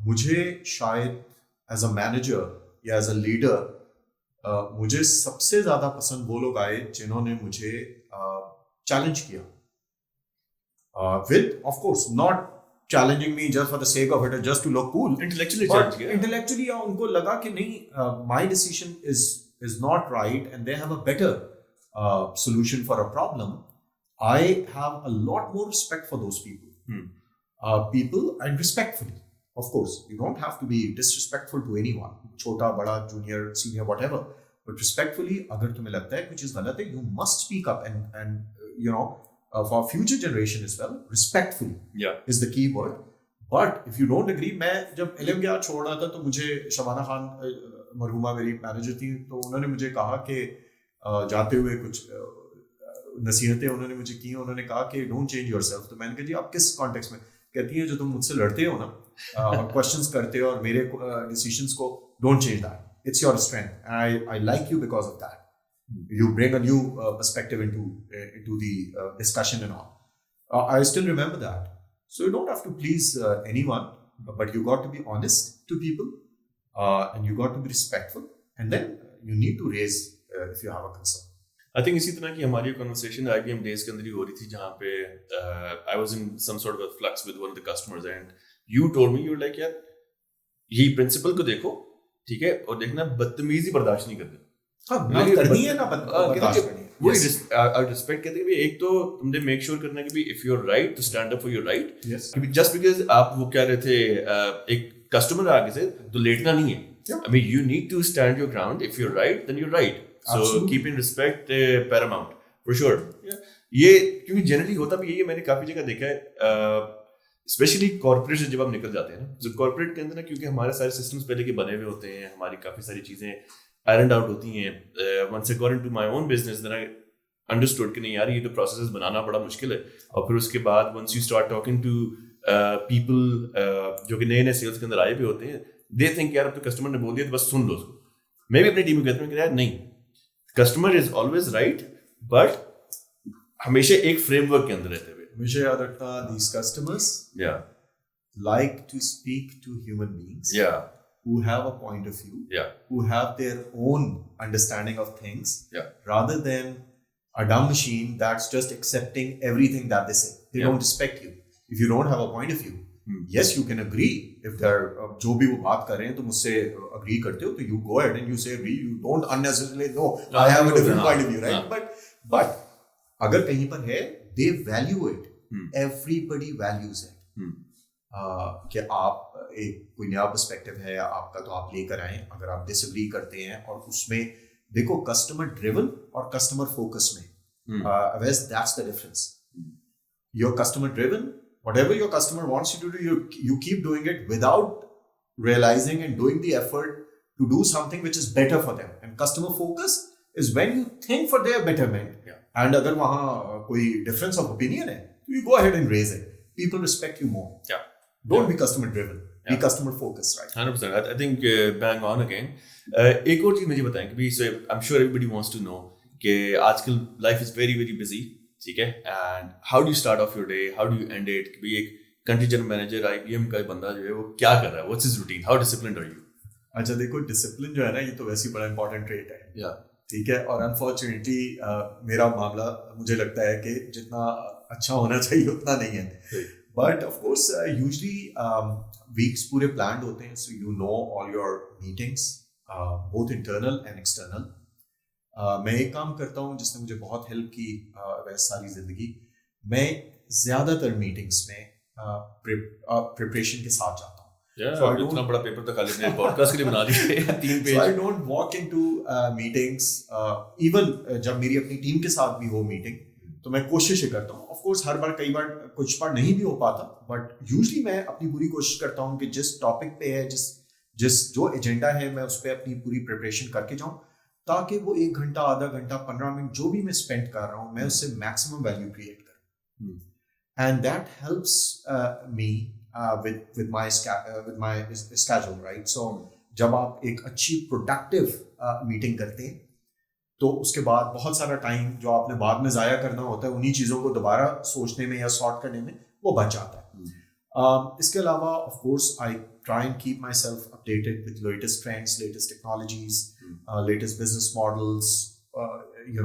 B: मुझे शायद एज अ मैनेजर या एज अ लीडर मुझे सबसे ज्यादा पसंद वो लोग आए जिन्होंने मुझे चैलेंज किया, with of course not challenging me just for the sake of it or just to look cool, intellectually या उनको लगा कि नहीं, my decision is not right and they have a better solution for a problem. I have a lot more respect for those people. People, and respectfully, of course you don't have to be disrespectful to anyone, छोटा बड़ा junior senior whatever, but respectfully अगर तुम्हें लगता है कुछ चीज गलत है, you must speak up and you know for future generation as well, respectfully is the key word. But if you don't agree, मैं जब LM गया छोड़ रहा था तो मुझे शबाना खान मरहुमा मेरी मैनेजर थी, तो उन्होंने मुझे कहा कि जाते हुए कुछ नसीहतें उन्होंने मुझे की. उन्होंने कहा कि डोंट चेंज योरसेल्फ. तो मैंने कहा जी आप किस कॉन्टेक्स्ट में? कहती है जो तुम मुझसे लड़ते हो ना, क्वेश्चंस करते हो और मेरे डिसीजंस को, don't change that, it's your strength and I like you because of that. You bring a new perspective into the discussion and all. I still remember that. So you don't have to please anyone, but you got to be honest to people, and you got to be respectful, and then you need to raise if you have a concern.
A: I think इसी तरह की हमारी conversation IBM days के अंदर ही हो रही थी, जहाँ पे I was in some sort of a flux with one of the customers, and you told me, you were like, यार यही principle को देखो, ठीक है, और देखना बदतमीजी बर्दाश्त नहीं करते.
B: करनी है ना बर्दाश्त करनी है.
A: वो रिस्पेक्ट कहते हैं, एक तो तुमने मेक श्योर करना कि इफ यू आर राइट तो stand up for your right. Just because आप वो कह रहे थे एक कस्टमर आगे से तो लेटना नहीं है. I mean you need to stand your ground. If you are right then you are right. So keeping respect paramount for sure. ये क्योंकि जनरली होता भी यही है, मैंने काफी जगह देखा है, स्पेशली कॉर्पोरेट से जब आप निकल जाते हैं ना, तो कॉर्पोरेट के अंदर ना, क्योंकि हमारे सारे सिस्टम्स पहले के बने हुए होते हैं, हमारी काफी सारी चीजें ironed out होती हैं. Once I got into my own business, then I understood कि नहीं यार ये तो processes बनाना बड़ा मुश्किल है. और फिर उसके बाद once you start talking to people जो कि नए नए सेल्स के अंदर आए भी होते हैं, they think यार अब तो कस्टमर ने बोल दिया तो बस सुन लो उसको. मैं भी अपनी टीम में कहता हूँ कि यार नहीं, customer is always right, but हमेशा एक फ्रेमवर्क के अंदर रहते हुए.
B: मुझे याद रखना, these customers like to speak to human beings. Who have a point of view, who have their own understanding of things, rather than a dumb machine that's just accepting everything that they say. They don't respect you if you don't have a point of view. Yes, you can agree if they're जो भी वो बात कर रहे हैं तो मुझसे agree करते हो, तो you go ahead and you say agree. You don't unnecessarily no, I have a different point of view, right? But अगर कहीं पर है, they value it. Everybody values it. कि आप एक कोई नया पर्सपेक्टिव है आपका तो आप लेकर आए. अगर आप डिसएग्री करते हैं, और उसमें देखो कस्टमर ड्रिवन और कस्टमर फोकस में that's the difference. You're customer driven, whatever your customer wants you to do, you keep doing it without realizing and doing the effort to do something which is better for them. And customer focus is when you think for their betterment, and अगर वहाँ कोई difference of opinion है, you go ahead and raise it. People respect you more. Don't be customer driven. Be customer focused, right?
A: 100%. I think bang on again. एक और चीज मुझे बताएं कि so I'm sure everybody wants to know कि आजकल life is very very busy, ठीक है, and how do you start off your day, how do you and it, कि भाई एक कंट्री जनरल मैनेजर IBM का बंदा जो है वो क्या कर रहा है, what's his routine, how disciplined are you?
B: अच्छा देखो, डिसिप्लिन जो है ना, ये तो वैसे ही बड़ा इंपॉर्टेंट ट्रेट है,
A: या
B: ठीक है। और अनफॉर्चुनेटली मेरा मामला मुझे लगता है कि जितना अच्छा होना चाहिए उतना नहीं है। But of course usually weeks पूरे प्लान्ड होते हैं, so you know all your meetings both internal and external. मैं एक काम करता हूँ जिसने मुझे बहुत हेल्प की वैसे सारी जिंदगी। मैं ज़्यादातर मीटिंग्स में प्रिपरेशन के साथ जाता हूँ।
A: इतना बड़ा पेपर तो खाली अपने पॉडकास्ट के लिए बना दिए 3 page.
B: So I don't walk into meetings, even जब मेरी अपनी टीम के साथ भी हो मीटिंग, तो मैं कोशिश करता हूँ। ऑफ कोर्स हर बार, कई बार, कुछ बार नहीं भी हो पाता, बट यूजुअली मैं अपनी पूरी कोशिश करता हूँ कि जिस टॉपिक पे है, जिस जो एजेंडा है, मैं उस पर अपनी पूरी प्रिपरेशन करके जाऊँ, ताकि वो 1 घंटा, आधा घंटा, 15 मिनट जो भी मैं स्पेंड कर रहा हूँ, मैं उससे मैक्सिमम वैल्यू क्रिएट करूँ। And that helps me with my schedule, right? So जब आप एक अच्छी प्रोडक्टिव मीटिंग करते हैं, तो उसके बाद बहुत सारा टाइम जो आपने बाद में ज़ाया करना होता है उन्हीं चीज़ों को दोबारा सोचने में या सॉर्ट करने में, वो बच जाता है। इसके अलावा of course I try and keep my self updated with latest trends, latest technologies, latest business models,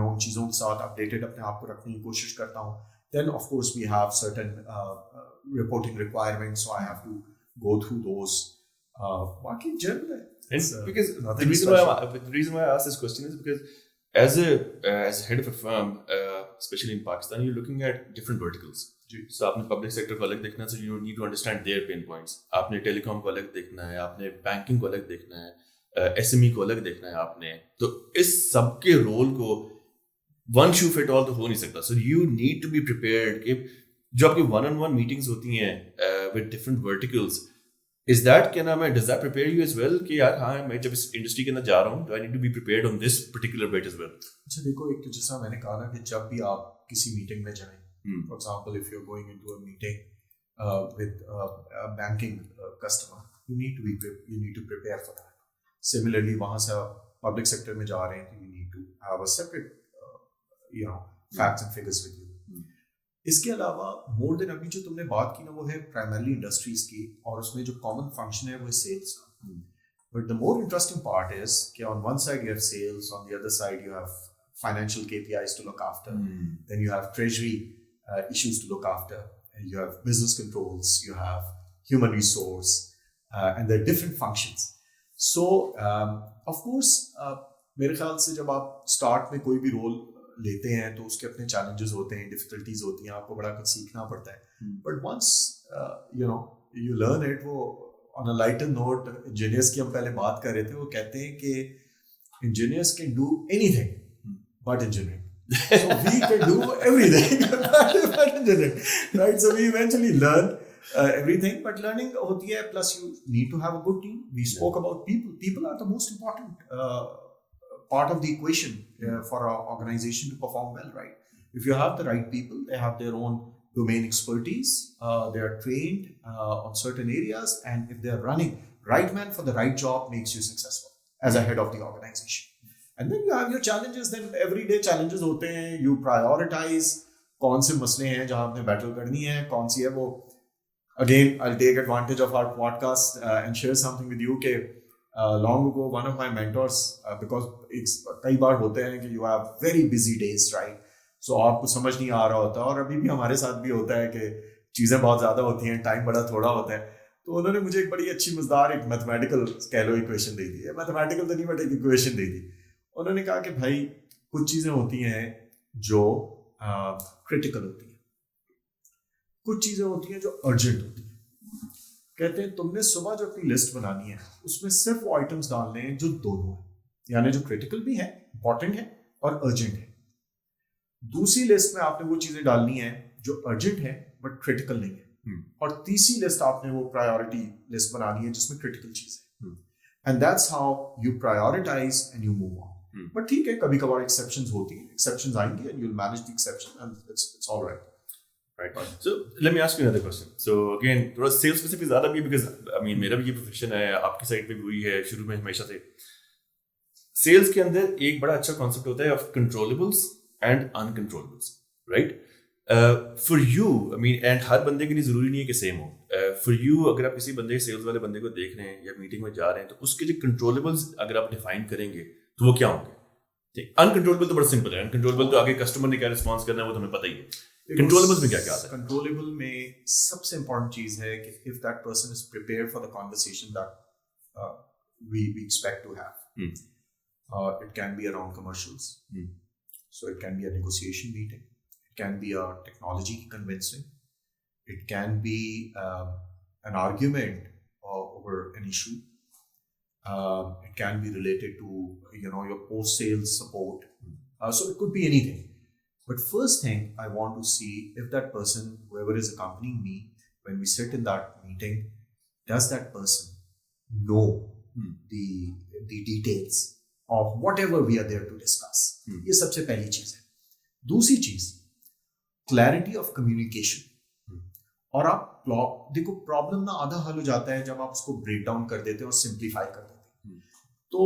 B: उन चीज़ों के साथ अपडेटेड अपने आप को रखने की कोशिश करता हूँ। Then of course we have certain reporting requirements, so I have to go through those. Working generally,
A: because the reason why I asked this question is because as a head of a firm, especially in Pakistan, you're looking at different verticals. So आपने public sector को अलग देखना है, so you need to understand their pain points. आपने telecom को अलग देखना है, आपने banking को अलग देखना है, SME को अलग देखना है आपने। तो इस सब के रोल को वन शू फिट ऑल तो हो नहीं सकता। So you need to be prepared कि जो आपकी 1-on-1 मीटिंग्स होती हैं with different verticals, is that क्या नाम है, does that prepare you as well कि यार हाँ, मैं जब इस इंडस्ट्री के अंदर जा रहा हूँ, do I need to be prepared on this particular bit as well?
B: अच्छा देखो, एक तो जैसा मैंने कहा ना कि जब भी आप किसी मीटिंग में जाएं, for example if you are going into a meeting with a banking customer, you need to prepare for that. Similarly, वहाँ से पब्लिक सेक्टर में जा रहे हैं, तो you need to have a separate facts and figures with you. इसके अलावा more than अभी जो तुमने बात की ना, वो है प्राइमरली इंडस्ट्रीज की, और उसमें जो कॉमन फंक्शन है वो है सेल्स का। But the more interesting part is कि on one side you have sales, on the other side you have financial KPIs to look after, then you have treasury issues to look after, you have business controls, you have human resource, and there are different functions. So of course मेरे ख्याल से जब आप start में कोई भी role लेते हैं तो उसके अपने चैलेंजेस होते हैं, डिफिकल्टीज होती हैं, आपको बड़ा कुछ सीखना पड़ता है। But once you learn it, वो on a lighter note, engineers की हम पहले बात कर रहे थे, वो कहते हैं कि engineers can do anything but engineering, so we can do everything but engineering, right? So we eventually learn everything, but learning hoti hai, plus you need to have a good team. We spoke about people are the most important part of the equation for an organization to perform well, right? If you have the right people, they have their own domain expertise, they are trained on certain areas, and if they are running, right man for the right job makes you successful as a head of the organization. And then you have your challenges, then everyday challenges होते हैं, you prioritize कौन से मसले हैं जहाँ आपने battle करनी है, कौन सी है वो। Again, I'll take advantage of our podcast and share something with you कि long ago one of my mentors, because कई बार होते हैं कि you have very busy days, right? So आपको समझ नहीं आ रहा होता, और अभी भी हमारे साथ भी होता है कि चीज़ें बहुत ज़्यादा होती हैं, टाइम बड़ा थोड़ा होता है। तो उन्होंने मुझे एक बड़ी अच्छी मज़ेदार एक मैथमेटिकल कह लो इक्वेशन दे दी है, मैथमेटिकल तो नहीं बट एक इक्वेशन दे दी। उन्होंने कहा कि भाई कुछ चीज़ें होती हैं जो क्रिटिकल होती हैं, कुछ चीज़ें होती हैं जो अर्जेंट होती हैं। कहते हैं तुमने सुबह जो अपनी लिस्ट बनानी है उसमें सिर्फ वो आइटम्स डालने हैं जो दोनों हैं, यानी जो क्रिटिकल भी है, इंपॉर्टेंट है, और अर्जेंट है। दूसरी लिस्ट में आपने वो चीज़ें डालनी है जो अर्जेंट है बट क्रिटिकल नहीं है, और तीसरी लिस्ट आपने वो प्रायोरिटी लिस्ट बनानी है जिसमें क्रिटिकल चीज़ है। And that's how you prioritise and you move on. But ठीक है, कभी कभार एक्सेप्शंस होती हैं, एक्सेप्शंस आएंगी and you will manage the exception and it's alright.
A: Right. So let me ask you another question. So again, थोड़ा sales specific ज़्यादा भी, because I mean मेरा भी ये प्रोफेशन है, आपकी साइड पे भी हुई है शुरू में हमेशा से। सेल्स के अंदर एक बड़ा अच्छा कॉन्सेप्ट होता है of controllables and uncontrollables, right? For you, I mean, and हर बंदे के लिए जरूरी नहीं है कि सेम हो. फॉर यू, अगर आप किसी बंदे, सेल्स वाले बंदे को देख रहे हैं या मीटिंग में जा रहे हैं, तो उसके जो कंट्रोलेबल्स अगर आप डिफाइन करेंगे तो वो क्या होंगे? अनकंट्रोलेबल तो बड़ा सिंपल है. अनकंट्रोलेबल तो आगे कस्टमर ने क्या रिस्पॉन्स करना है वो तो हमें पता ही है. कंट्रोलेबल्स में क्या क्या आता है?
B: कंट्रोलेबल में सबसे इंपॉर्टेंट चीज है कि if that person is prepared for the conversation that we expect to have. It can be around commercials. So it can be a negotiation meeting. It can be a technology convincing. It can be an argument over an issue. It can be related to your post-sales support. So it could be anything. But first thing I want to see if that person, whoever is accompanying me, when we sit in that meeting, does that person know the details of whatever we are there to discuss. ये सबसे पहली चीज है. दूसरी चीज, clarity of communication. और आप देखो, प्रॉब्लम ना आधा हल हो जाता है जब आप उसको ब्रेक डाउन कर देते हैं और सिंप्लीफाई कर देते हैं. तो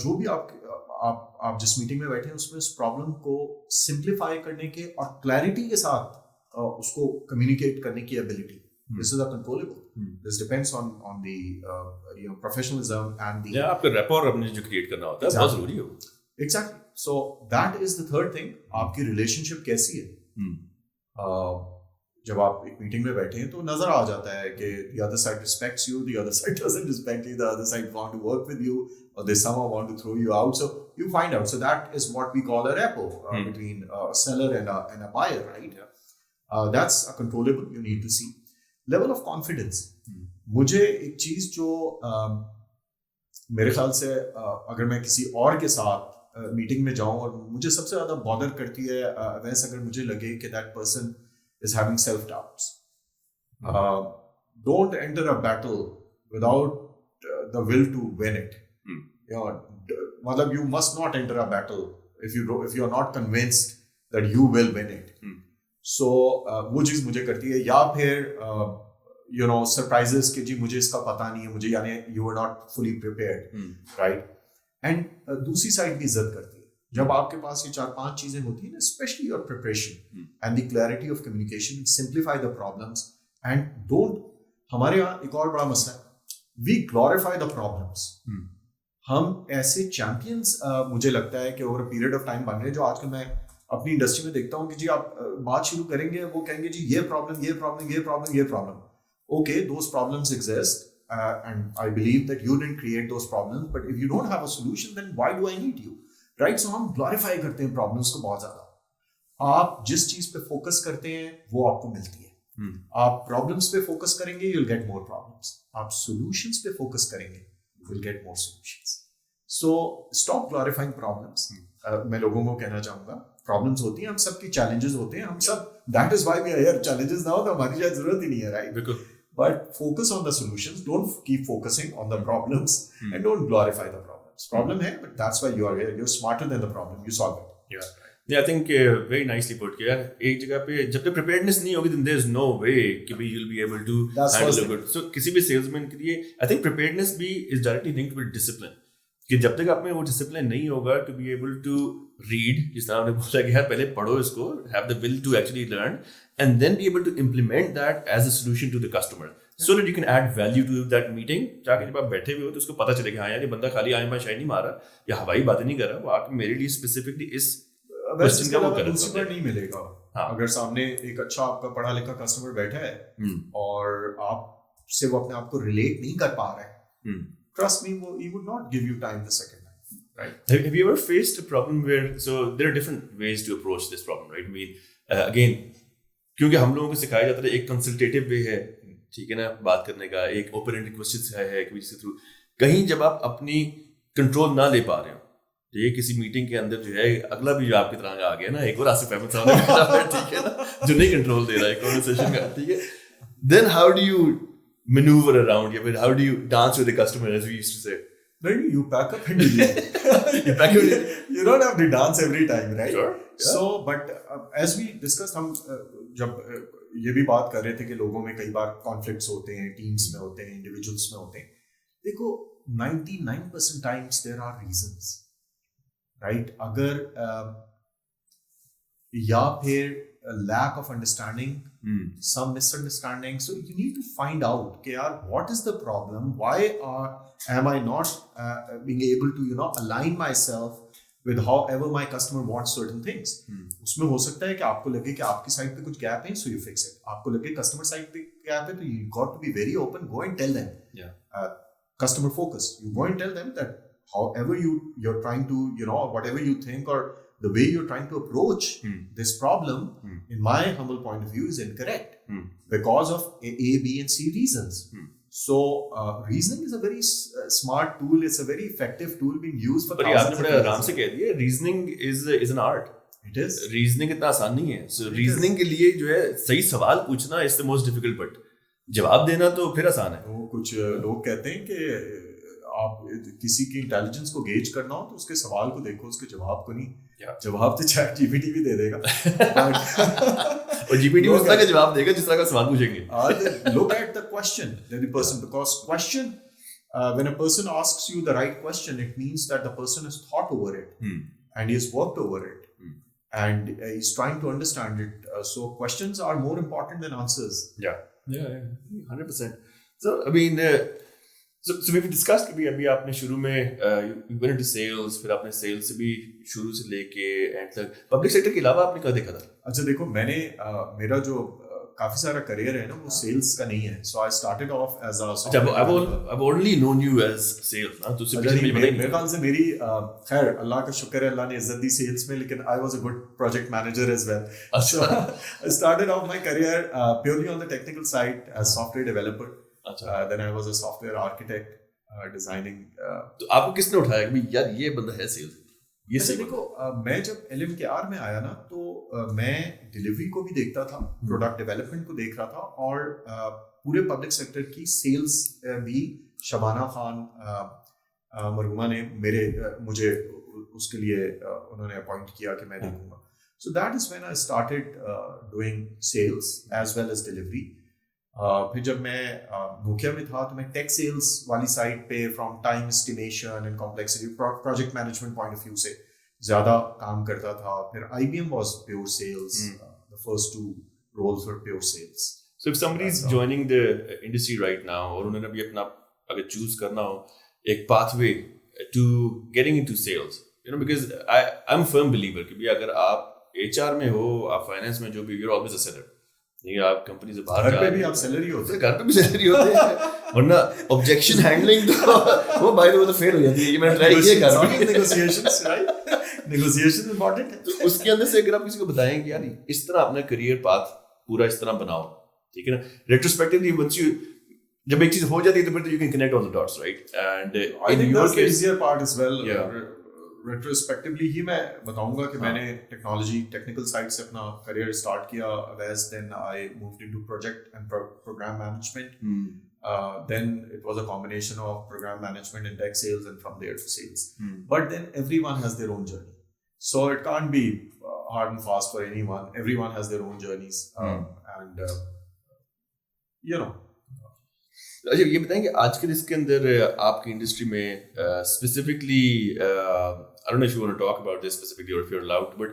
B: जो भी आप जिस मीटिंग में बैठे हैं उसमें उस प्रॉब्लम को सिंप्लीफाई करने के और क्लैरिटी के साथ उसको कम्युनिकेट करने की ability. This is a controllable. This depends on the professionalism and the
A: आपका rapport अपने जो create करना होता है बहुत जरूरी है.
B: Exactly. So that is the third thing. आपकी relationship कैसी है? जब आप एक मीटिंग में बैठे हैं तो नजर आ जाता है कि the other side respects you, the other side doesn't respect you, the other side want to work with you, or they somehow want to throw you out. So you find out. So that is what we call a rapport between a seller and a buyer, right? That's a controllable. You need to see. Level of confidence. मुझे एक चीज जो मेरे ख्याल से अगर मैं किसी और के साथ मीटिंग में जाऊं और मुझे सबसे ज्यादा बॉदर करती है, वैसे अगर मुझे लगे कि that person is having self doubts. Don't enter a battle without the will to win it. मतलब you must not enter a battle if you are not convinced that you will win it. So वो चीज मुझे करती है. या फिर surprises कि जी मुझे इसका पता नहीं है, मुझे यानी you are not fully prepared, right? And दूसरी साइड भी इज्जत करती है जब आपके पास ये 4-5 चीजें होती है ना, specially your preparation and the clarity of communication, simplify the problems and don't. हमारे यहाँ एक और बड़ा मसला है, वी ग्लोरीफाई द प्रॉब्लम्स. हम ऐसे चैंपियंस मुझे लगता है कि over a period of time बन रहे हैं, जो आजकल मैं अपनी इंडस्ट्री में देखता हूँ कि जी आप बात शुरू करेंगे, वो कहेंगे जी ये प्रॉब्लम, ये प्रॉब्लम, ये प्रॉब्लम, ये problem. Okay, those problems exist and I believe that you didn't create those problems, but if you don't have a solution then why do I need you, right? So हम glorify करते हैं problems को बहुत ज्यादा. आप जिस चीज पे फोकस करते हैं वो आपको मिलती है. आप प्रॉब्लम्स पे फोकस करेंगे, you will get more problems. आप सॉल्यूशंस पे फोकस करेंगे, you will get more solutions. So stop glorifying problems. मैं लोगों को कहना चाहूंगा, प्रॉब्लम्स होती हैं, हम सबकी चैलेंजेस होते हैं, हम सब, that is why we are here. Challenges ना हो तो हमारी शायद जरूरत ही नहीं है, राइट? बिल्कुल. But focus on the solutions, don't keep focusing on the problems and don't glorify the problems. Problem है, but that's why you are here. You are smarter than the problem, you solve it.
A: Yeah, I think very nicely put. कि यार एक जगह पे जब तक preparedness नहीं होगी, then there is no way कि भी you'll be able to handle it. So किसी भी salesman के लिए I think preparedness भी is directly linked with discipline. कि जब तक आप में वो डिसिप्लिन नहीं होगा to be able to read, जिस तरह आपने बोला कि यार पहले पढ़ो इसको, have the will to actually learn and then be able to implement that as a solution to the customer, so that you can add value to that meeting. ताकि जब आप बैठे हुए हो तो उसको पता चले कि हाँ यार ये बंदा खाली आए शायद नहीं मारा या हवाई बातें नहीं कर रहा, वो आके मेरे लिए स्पेसिफिकली इस क्वेश्चन का वो कर
B: रहा है. नहीं मिलेगा. अगर सामने एक अच्छा आपका पढ़ा लिखा कस्टमर बैठा है और आपसे वो अपने आप को रिलेट नहीं कर पा रहा है, trust me, he would not give you time the second time, right?
A: Have you ever faced a problem where, so there are different ways to approach this problem, right? I mean, again, क्योंकि हम लोगों को सिखाया जाता है एक consultative वे है, ठीक है ना, बात करने का, एक ओपन एंडेड क्वेश्चन सिखाया है कि थ्रू कहीं जब आप अपनी कंट्रोल ना ले पा रहे हो, तो ये किसी मीटिंग के अंदर जो है अगला भी जो आपकी तरह आ गया ना, एक और आसिफ अहमद साहब, ठीक है ना, जो नहीं कंट्रोल दे रहा है कन्वर्सेशन का, ठीक है, then how do you maneuver around you? How do you dance with the customer, as we used to say?
B: Then you pack up and leave.
A: You pack up.
B: You don't have to dance every time, right?
A: Sure. Yeah.
B: So, but as we discussed, हम जब ये भी बात कर रहे थे कि लोगों में कई बार कॉन्फ्लिक्ट्स होते हैं, टीम्स में होते हैं, इंडिविजुअल्स में होते हैं. देखो, 99% times there are reasons. Right? अगर या फिर lack of understanding, some misunderstanding. So you need to find out कि यार what is the problem? Why am I not being able to align myself with however my customer wants certain things? उसमें हो सकता है कि आपको लगे कि आपकी साइड पे कुछ गैप है, so you fix it. आपको लगे कस्टमर साइड पे गैप है, तो you got to be very open. Go and tell them. Customer focus. You go and tell them that however you're trying to whatever you think or the way you're trying to approach this problem, in my humble point of view, is incorrect because of A, B, and C reasons. So reasoning is a very smart tool. It's a very effective tool being used for.
A: पर आपने बड़े आराम से कह दिया, reasoning is an art.
B: It is.
A: Reasoning इतना आसान नहीं है. So reasoning के लिए जो है सही सवाल पूछना is the most difficult part. जवाब देना तो फिर आसान है.
B: वो कुछ लोग कहते हैं कि आप किसी की इंटेलिजेंस को गेज करना हो तो उसके सवाल को देखो, उसके जवाब को नहीं. जवाब तो चैट जीपीटी भी दे देगा
A: और जीपीटी उस तरह का जवाब देगा जिस तरह का सवाल पूछेंगे.
B: Look at the question that the person, because question, when a person asks you the right question, it means that the person has thought over it and he has worked over it and he's trying to understand it. So questions are more important than answers.
A: Yeah, 100%. So I mean, so we've discussed कि अभी आपने शुरू में you went into sales, फिर आपने sales से भी शुरू से लेके एंड तक पब्लिक सेक्टर के अलावा आपने क्या देखा था?
B: अच्छा देखो, मैंने मेरा जो काफी सारा करियर है ना वो सेल्स का नहीं है. So I started off as a
A: I've only known you as sales ना, तो उससे पहले मुझे पता ही नहीं.
B: मेरे ख्याल से मेरी खैर अल्लाह का शुक्र है, अल्लाह ने इज्जत दी सेल्स में, लेकिन I was a good project manager as well. So I started off my career purely on the technical side as software developer. Then I was a software architect, designing.
A: तो आपको किसने उठाया कि यार ये बंदा है सेल्स?
B: ये सही. देखो मैं जब LMKR में आया ना तो मैं डिलीवरी को भी देखता था, प्रोडक्ट डेवलपमेंट को देख रहा था, और पूरे पब्लिक सेक्टर की सेल्स भी शबाना खान मरहुमा ने मुझे उसके लिए उन्होंने अपॉइंट किया कि मैं देखूंगा. So that is when I started doing sales as well as delivery. फिर जब मैं नोकिया में था तो मैं टेक सेल्स वाली साइड पे from time estimation and complexity project management point of view से ज़्यादा काम करता था. फिर IBM was pure sales. The first two roles were pure sales.
A: So if somebody is joining the industry right now और उन्होंने अभी अपना अगर चूज करना हो एक pathway to getting into sales, because I'm a firm believer कि भी अगर आप HR में हो, आप फाइनेंस में जो भी, you're always a seller. नहीं, आप कंपनी से बाहर
B: घर पे भी आप सैलरी होते हैं,
A: घर पे भी सैलरी होते हैं, वरना ऑब्जेक्शन हैंडलिंग तो वो बाय द वे तो फेल हो जाती है. ये मैंने ट्राई किया घर में.
B: Negotiations, right? नेगोशिएशन इंपॉर्टेंट है.
A: तो उसके अंदर से अगर आप किसी को बताएं कि यार इस तरह अपना करियर पाथ पूरा इस तरह बनाओ, ठीक है ना, रेट्रोस्पेक्टिवली वंस यू जब एक चीज हो जाती है तो फिर तो you can connect all the dots, right? And
B: I think that's the easier part as well. Retrospectively ही मैं बताऊंगा कि मैंने टेक्निकल साइड से अपना करियर स्टार्ट किया. Then I moved into project and program management. Then it was a combination of program management and tech sales, and from there to sales. But then everyone has their own journey, so it can't be hard and fast for anyone. Everyone has their own journeys, and
A: अच्छा ये बताएं कि आजकल इसके अंदर आपकी industry में specifically I don't know if you want to talk about this specifically और if you are allowed, but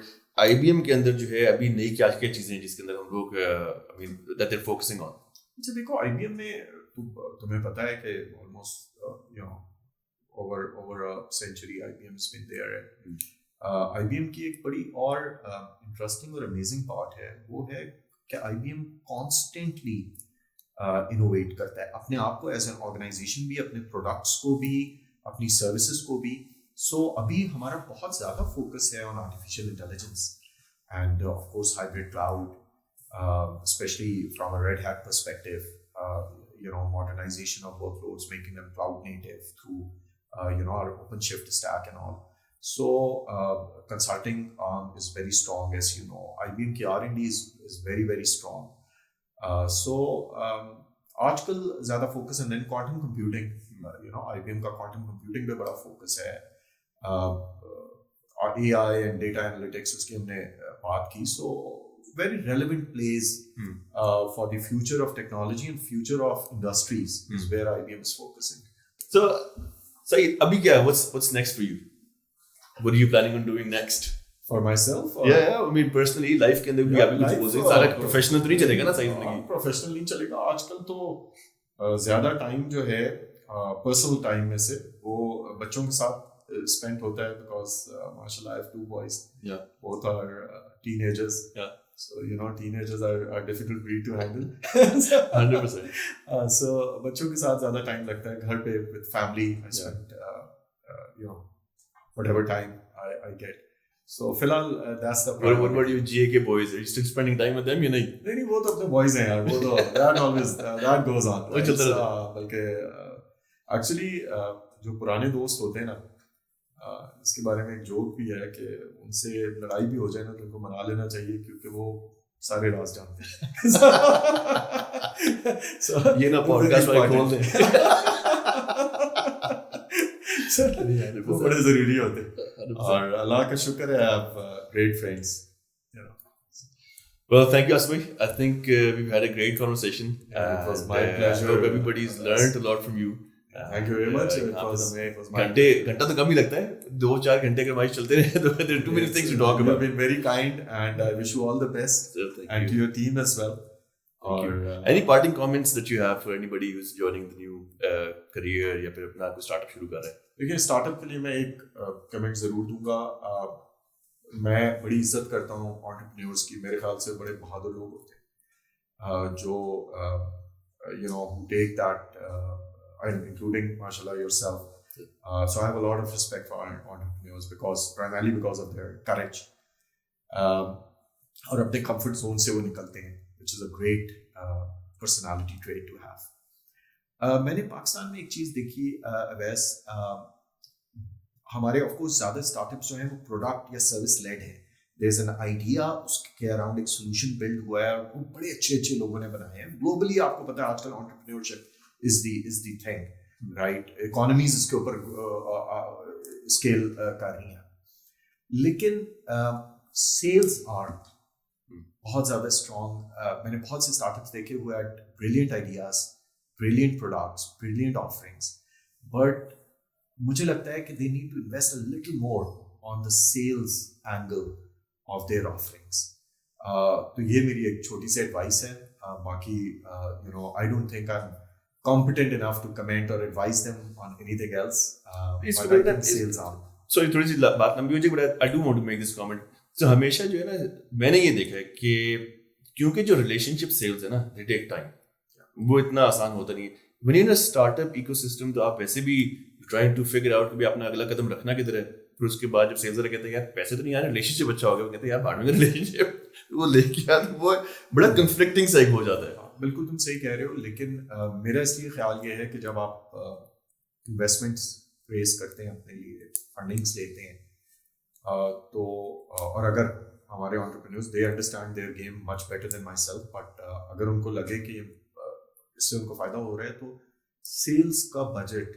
A: IBM के अंदर जो है अभी नई क्या क्या चीजें हैं जिसके अंदर हम लोग I mean that they are focusing on?
B: अच्छा देखो, IBM में तुम्हें पता है कि almost over a century IBM has been there. IBM की एक बड़ी और इंटरेस्टिंग और अमेजिंग पार्ट है, वो है कि IBM कॉन्स्टेंटली इनोवेट करता है अपने आप को एज एन ऑर्गेनाइजेशन भी, अपने प्रोडक्ट्स को भी, अपनी सर्विसेज को भी. सो अभी हमारा बहुत ज़्यादा फोकस है on artificial intelligence end of course hybrid cloud, specially from a red hat perspective, modernization of workloads, making them cloud native through our OpenShift stack and all. So consulting is very strong, as you know. IBM की R&D is very very strong. आजकल ज़्यादा focus है. Then quantum computing, IBM का quantum computing पे बड़ा focus है. AI and data analytics उसकी हमने बात की. सो very relevant place for the future of technology and future of industries is where IBM is focusing.
A: So abhi kya, what's next for you? what are you planning on doing next?
B: For myself? Or?
A: Yeah, I mean personally life के अंदर भी आप कुछ बोल सकते सारा professional तो नहीं चलेगा ना सही जिंदगी
B: प्रोफेशनल नहीं चलेगा आजकल तो ज़्यादा टाइम जो है पर्सनल टाइम में से वो बच्चों के साथ spent होता है because माशाल्लाह I have 2 boys both are teenagers so you know teenagers are difficult breed to handle
A: 100%
B: so बच्चों के साथ ज़्यादा टाइम लगता है घर पे with family I spend you know whatever time I get so फिलहाल that's the
A: problem. What about you GAK boys? Are you still spending time with them या नहीं?
B: नहीं वो तो अपने boys हैं यार वो तो that always that goes on
A: वो चलता रहता
B: बल्कि actually जो पुराने दोस्त होते हैं ना इसके बारे में एक जोक भी है कि उनसे लड़ाई भी हो जाए ना तो उनको मना लेना चाहिए क्योंकि वो सारे राज जानते हैं so,
A: ये ना पॉडकास्ट वाले खोल दें
B: वो बड़े जरूरी होते हैं और अल्लाह का शुक्र है आप great friends
A: Well, thank you, Asmi. I think we've had a great conversation.
B: It was my pleasure.
A: I hope everybody's learned a lot from you.
B: Thank you very much. It was my
A: घंटा तो कम ही लगता है 2-4 घंटे के हमारे चलते रहे तो there are too many things to talk about.
B: You've been very kind and I wish you all the best and to your team as well.
A: Any parting comments that you have for anybody who's joining the new career या फिर अपना कोई startup शुरू कर रहा है?
B: देखिए startup के लिए मैं एक कमेंट जरूर दूंगा मैं बड़ी इज्जत करता हूँ एंटरप्रेन्योर्स की मेरे ख्याल से बड़े बहादुर लोग होते हैं जो you know who take that including mashallah yourself so I have a lot of respect for entrepreneurs primarily because of their courage और अपने comfort zone से वो निकलते हैं which is a great personality trait to have मैंने पाकिस्तान में एक चीज़ देखी अवैस हमारे ऑफ कोर्स ज़्यादा स्टार्टअप्स जो हैं वो प्रोडक्ट या सर्विस लेड हैं देयर इज एन आइडिया उसके अराउंड एक सोल्यूशन बिल्ड हुआ है और वो बड़े अच्छे लोगों ने बनाए हैं ग्लोबली आपको पता है आजकल entrepreneurship is the thing right economies इसके ऊपर स्केल कर रही हैं लेकिन सेल्स आर्ट बहुत ज़्यादा स्ट्रॉन्ग मैंने बहुत से स्टार्टअप्स देखे हुए brilliant ideas brilliant products, brilliant offerings, but मुझे लगता है कि they need to invest a little more on the sales angle of their offerings. तो ये मेरी एक छोटी सी advice है. बाकी you know I don't think I'm competent enough to comment or advise them on anything else. But I think sales are.
A: So थोड़ी सी बात लंबी हो जाएगी, but I do want to make this comment. So हमेशा जो है ना मैंने ये देखा है कि क्योंकि जो relationship sales है ना they take time. वो इतना आसान होता नहीं है when you're in a startup ecosystem तो आप वैसे भी trying to figure out कि भी अपना अगला कदम रखना किधर है फिर उसके बाद जब सेल्स वाले कहते हैं यार पैसे तो नहीं आ रहे रिलेशनशिप अच्छा हो गया वो कहते हैं यार भाड़ में रिलेशनशिप वो लेके यार वो बड़ा कंफ्लिक्टिंग सा एक हो जाता है
B: बिल्कुल तुम सही कह रहे हो लेकिन मेरा इसलिए ख्याल ये है कि जब आप इन्वेस्टमेंट्स रेज करते हैं अपने लिए फंडिंग्स लेते हैं तो और अगर हमारे entrepreneurs they understand their game much better than my self but अगर उनको लगे कि इससे उनको फायदा हो रहा है तो सेल्स का बजट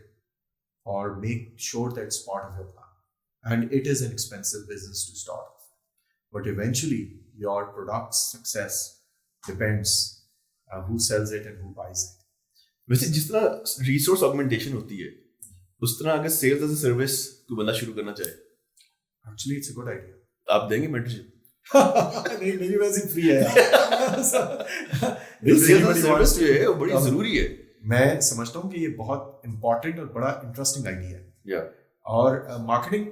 B: और make sure that it's part of your plan and it is an expensive business to start but eventually your product success depends who sells it and who buys it
A: वैसे जिस तरह resource augmentation होती है उस तरह अगर sales as a service कोई बंदा शुरू करना चाहे
B: actually it's a good idea
A: आप देंगे मेंटरशिप
B: नहीं मेरी वैसे फ्री है
A: सर्विस जो है वो बड़ी जरूरी है
B: मैं समझता हूँ कि ये बहुत इंपॉर्टेंट और बड़ा इंटरेस्टिंग आइडिया
A: है
B: और मार्केटिंग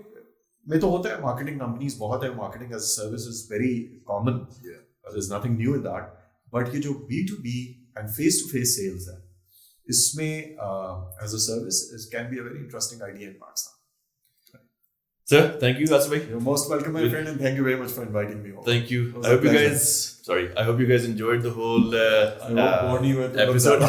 B: में तो होता है मार्केटिंग कंपनीज बहुत है marketing as service is very common there is nothing new in that but ये जो B2B and face to face sales है इसमें as a service it can be a very interesting idea in Pakistan.
A: Sir, thank you, Asif.
B: You're most welcome, my friend, and thank you very much for inviting me.
A: Thank you. I hope you guys enjoyed the whole
B: I hope
A: episode.